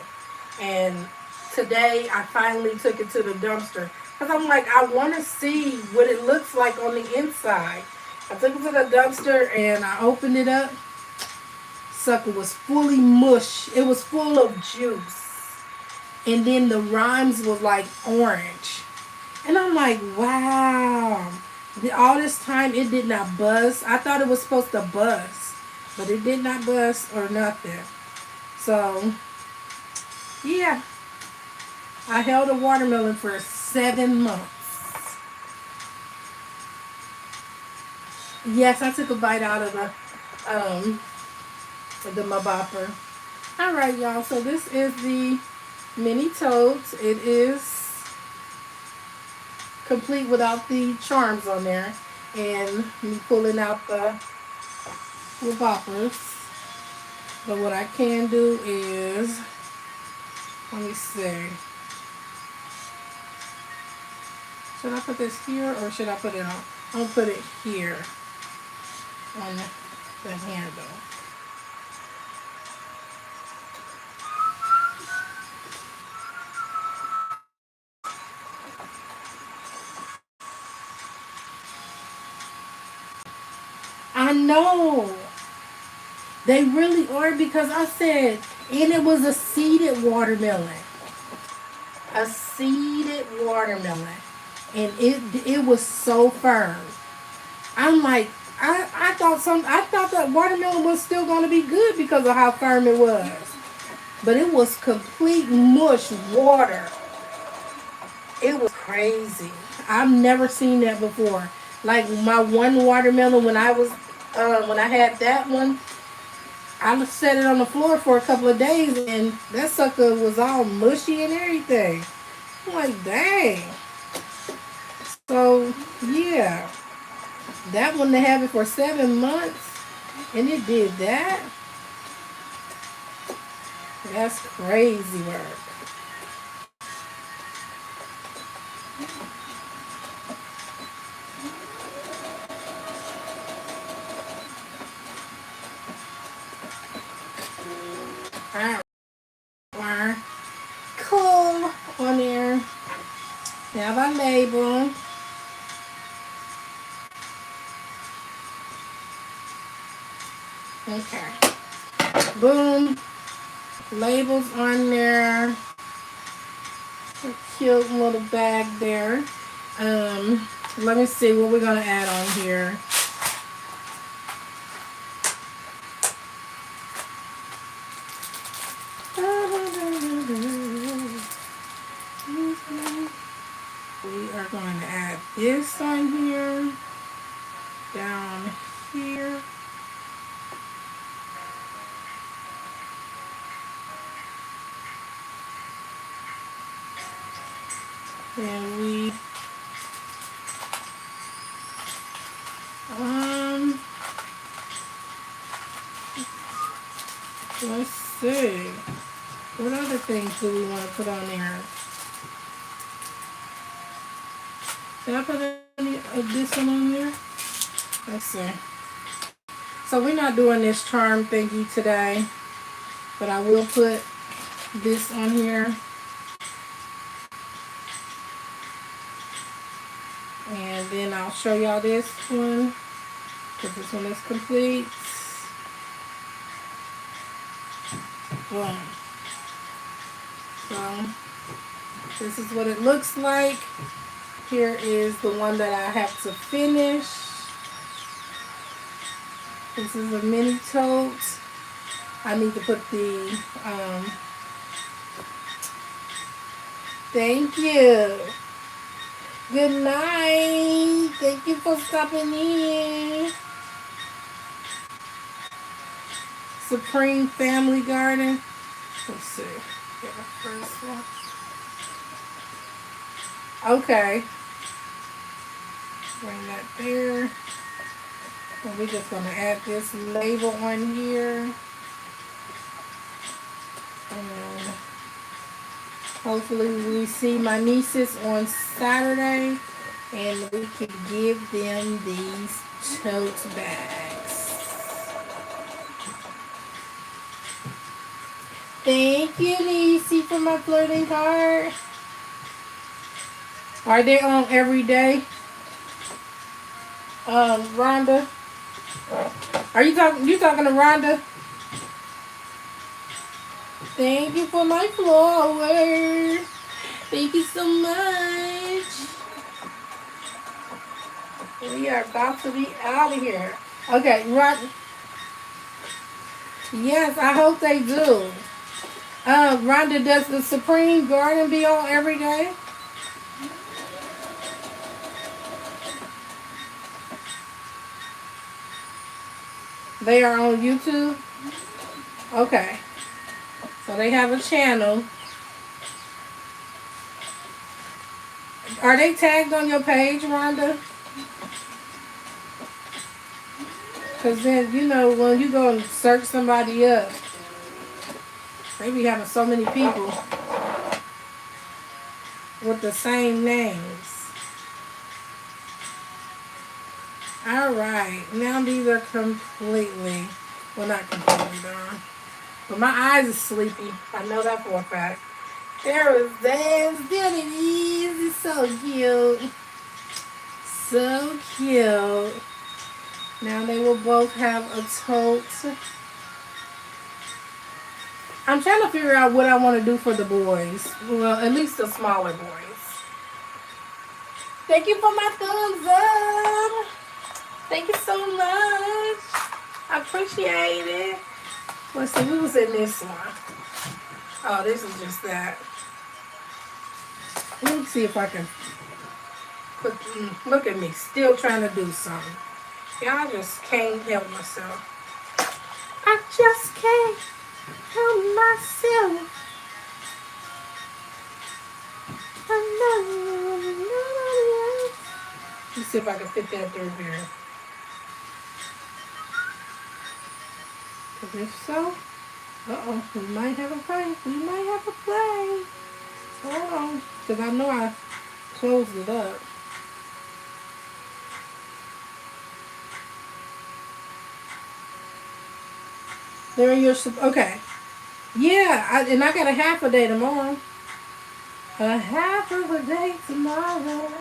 And today I finally took it to the dumpster. Because I'm like, I want to see what it looks like on the inside. I took it to the dumpster and I opened it up. Sucker was fully mush. It was full of juice. And then the rimes was like orange. And I'm like, wow. All this time it did not buzz. I thought it was supposed to buzz. But it did not buzz or nothing. So, yeah. I held a watermelon for 7 months. Yes, I took a bite out of my bopper. Alright, y'all. So this is the mini totes. It is complete without the charms on there. And me pulling out the boppers. But what I can do is, let me see. Should I put this here or should I put it on? I'll put it here on the handle. I know. They really are, because I said, and it was a seeded watermelon. A seeded watermelon. And it was so firm. I'm like, I thought that watermelon was still gonna be good because of how firm it was. But it was complete mush water. It was crazy. I've never seen that before. Like my one watermelon when I had that one, I set it on the floor for a couple of days and that sucker was all mushy and everything. I'm like, dang. So, yeah. That one, to have it for 7 months and it did that. That's crazy work. Alright. Cool on there. Have our label. Okay. Boom. Labels on there. A cute little bag there. Let me see what we're gonna add on here. We are going to add this on here, down here. And we let's see. What other things do we want to put on there? Did I put any of this one on there? Let's see. So we're not doing this charm thingy today, but I will put this on here. And then I'll show y'all this one, because this one is complete. Boom. So this is what it looks like. Here is the one that I have to finish. This is a mini tote. I need to put the thank you. Good night. Thank you for stopping in. Supreme Family Garden. Let's see. Get the first one. Okay. Bring that there. And we're just going to add this label on here. And hopefully we see my nieces on Saturday and we can give them these tote bags. Thank you, Niecy, for my flirting heart. Are they on every day? Rhonda? Are you talking to Rhonda? Thank you for my flowers. Thank you so much. We are about to be out of here. Okay, Rhonda. Yes, I hope they do. Rhonda, does the Supreme Garden be on every day? They are on YouTube? Okay. So they have a channel. Are they tagged on your page, Rhonda? Because then, you know, when you go and search somebody up, they be having so many people with the same names. Alright, now these are completely, well, not completely done. But my eyes are sleepy. I know that for a fact. There is this. There it is. It's so cute. So cute. Now they will both have a tote. I'm trying to figure out what I want to do for the boys. Well, at least the smaller boys. Thank you for my thumbs up. Thank you so much. I appreciate it. Let's see, what was in this one? Oh, this is just that. Let me see if I can put, look at me, still trying to do something. Y'all just can't help myself. I just can't help myself. Let's see if I can fit that through here. Because if so, we might have a play. We might have a play. Hold on. Because I know I closed it up. There you're, okay. Yeah, and I got a half a day tomorrow. A half of a day tomorrow.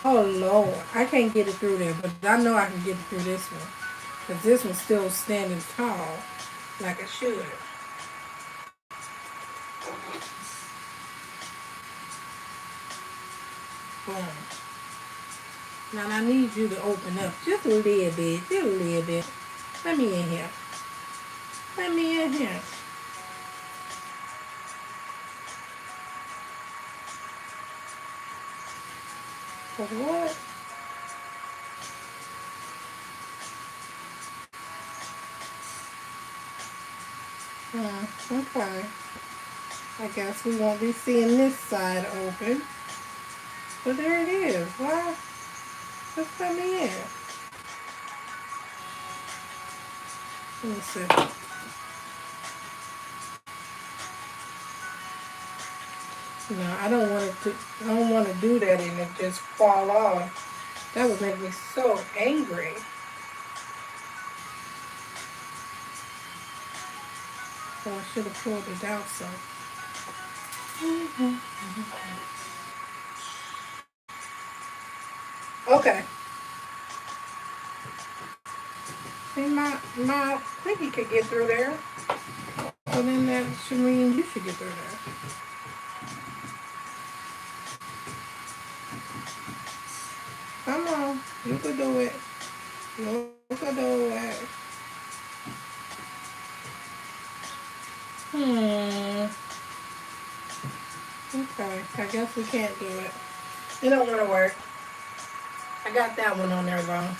Oh, Lord. I can't get it through there, but I know I can get it through this one. Because this one's still standing tall like it should. Boom. Now, I need you to open up just a little bit. Just a little bit. Let me in here. Let me in here. What? Okay. I guess we won't be seeing this side open. But there it is. Why? Just let me in. Let me see. No, I don't want to do that and it just fall off. That would make me so angry. So I should have pulled it out some. Okay. See, my thingy could get through there. So then that should mean you should get through there. Come on, you can do it. You can do it. Okay, I guess we can't do it. It don't want to work. I got that one on there wrong.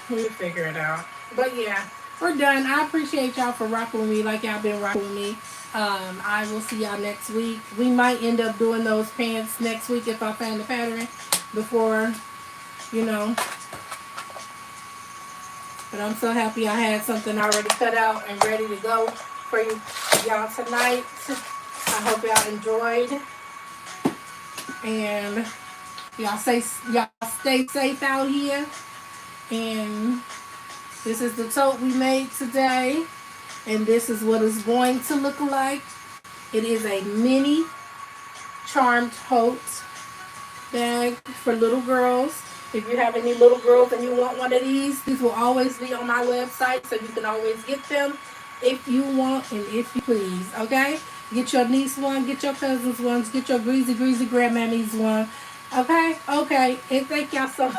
We'll figure it out. But yeah, we're done. I appreciate y'all for rocking with me like y'all been rocking with me. I will see y'all next week. We might end up doing those pants next week if I find the pattern before, you know. But I'm so happy I had something already cut out and ready to go for y'all tonight. I hope y'all enjoyed. And y'all stay safe out here. And this is the tote we made today. And this is what it's going to look like. It is a mini charm tote bag for little girls. If you have any little girls and you want one of these will always be on my website, so you can always get them if you want and if you please, okay? Get your niece one, get your cousins ones, get your greasy grandmammy's one, okay? Okay, and thank y'all so much.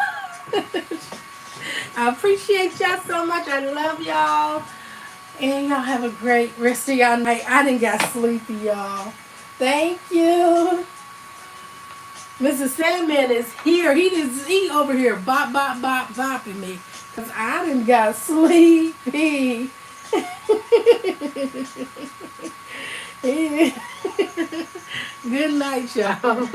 I appreciate y'all so much. I love y'all. And y'all have a great rest of y'all night. I done got sleepy, y'all. Thank you. Mr. Sandman is here. He over here bopping me. Because I done got sleepy. Good night, y'all.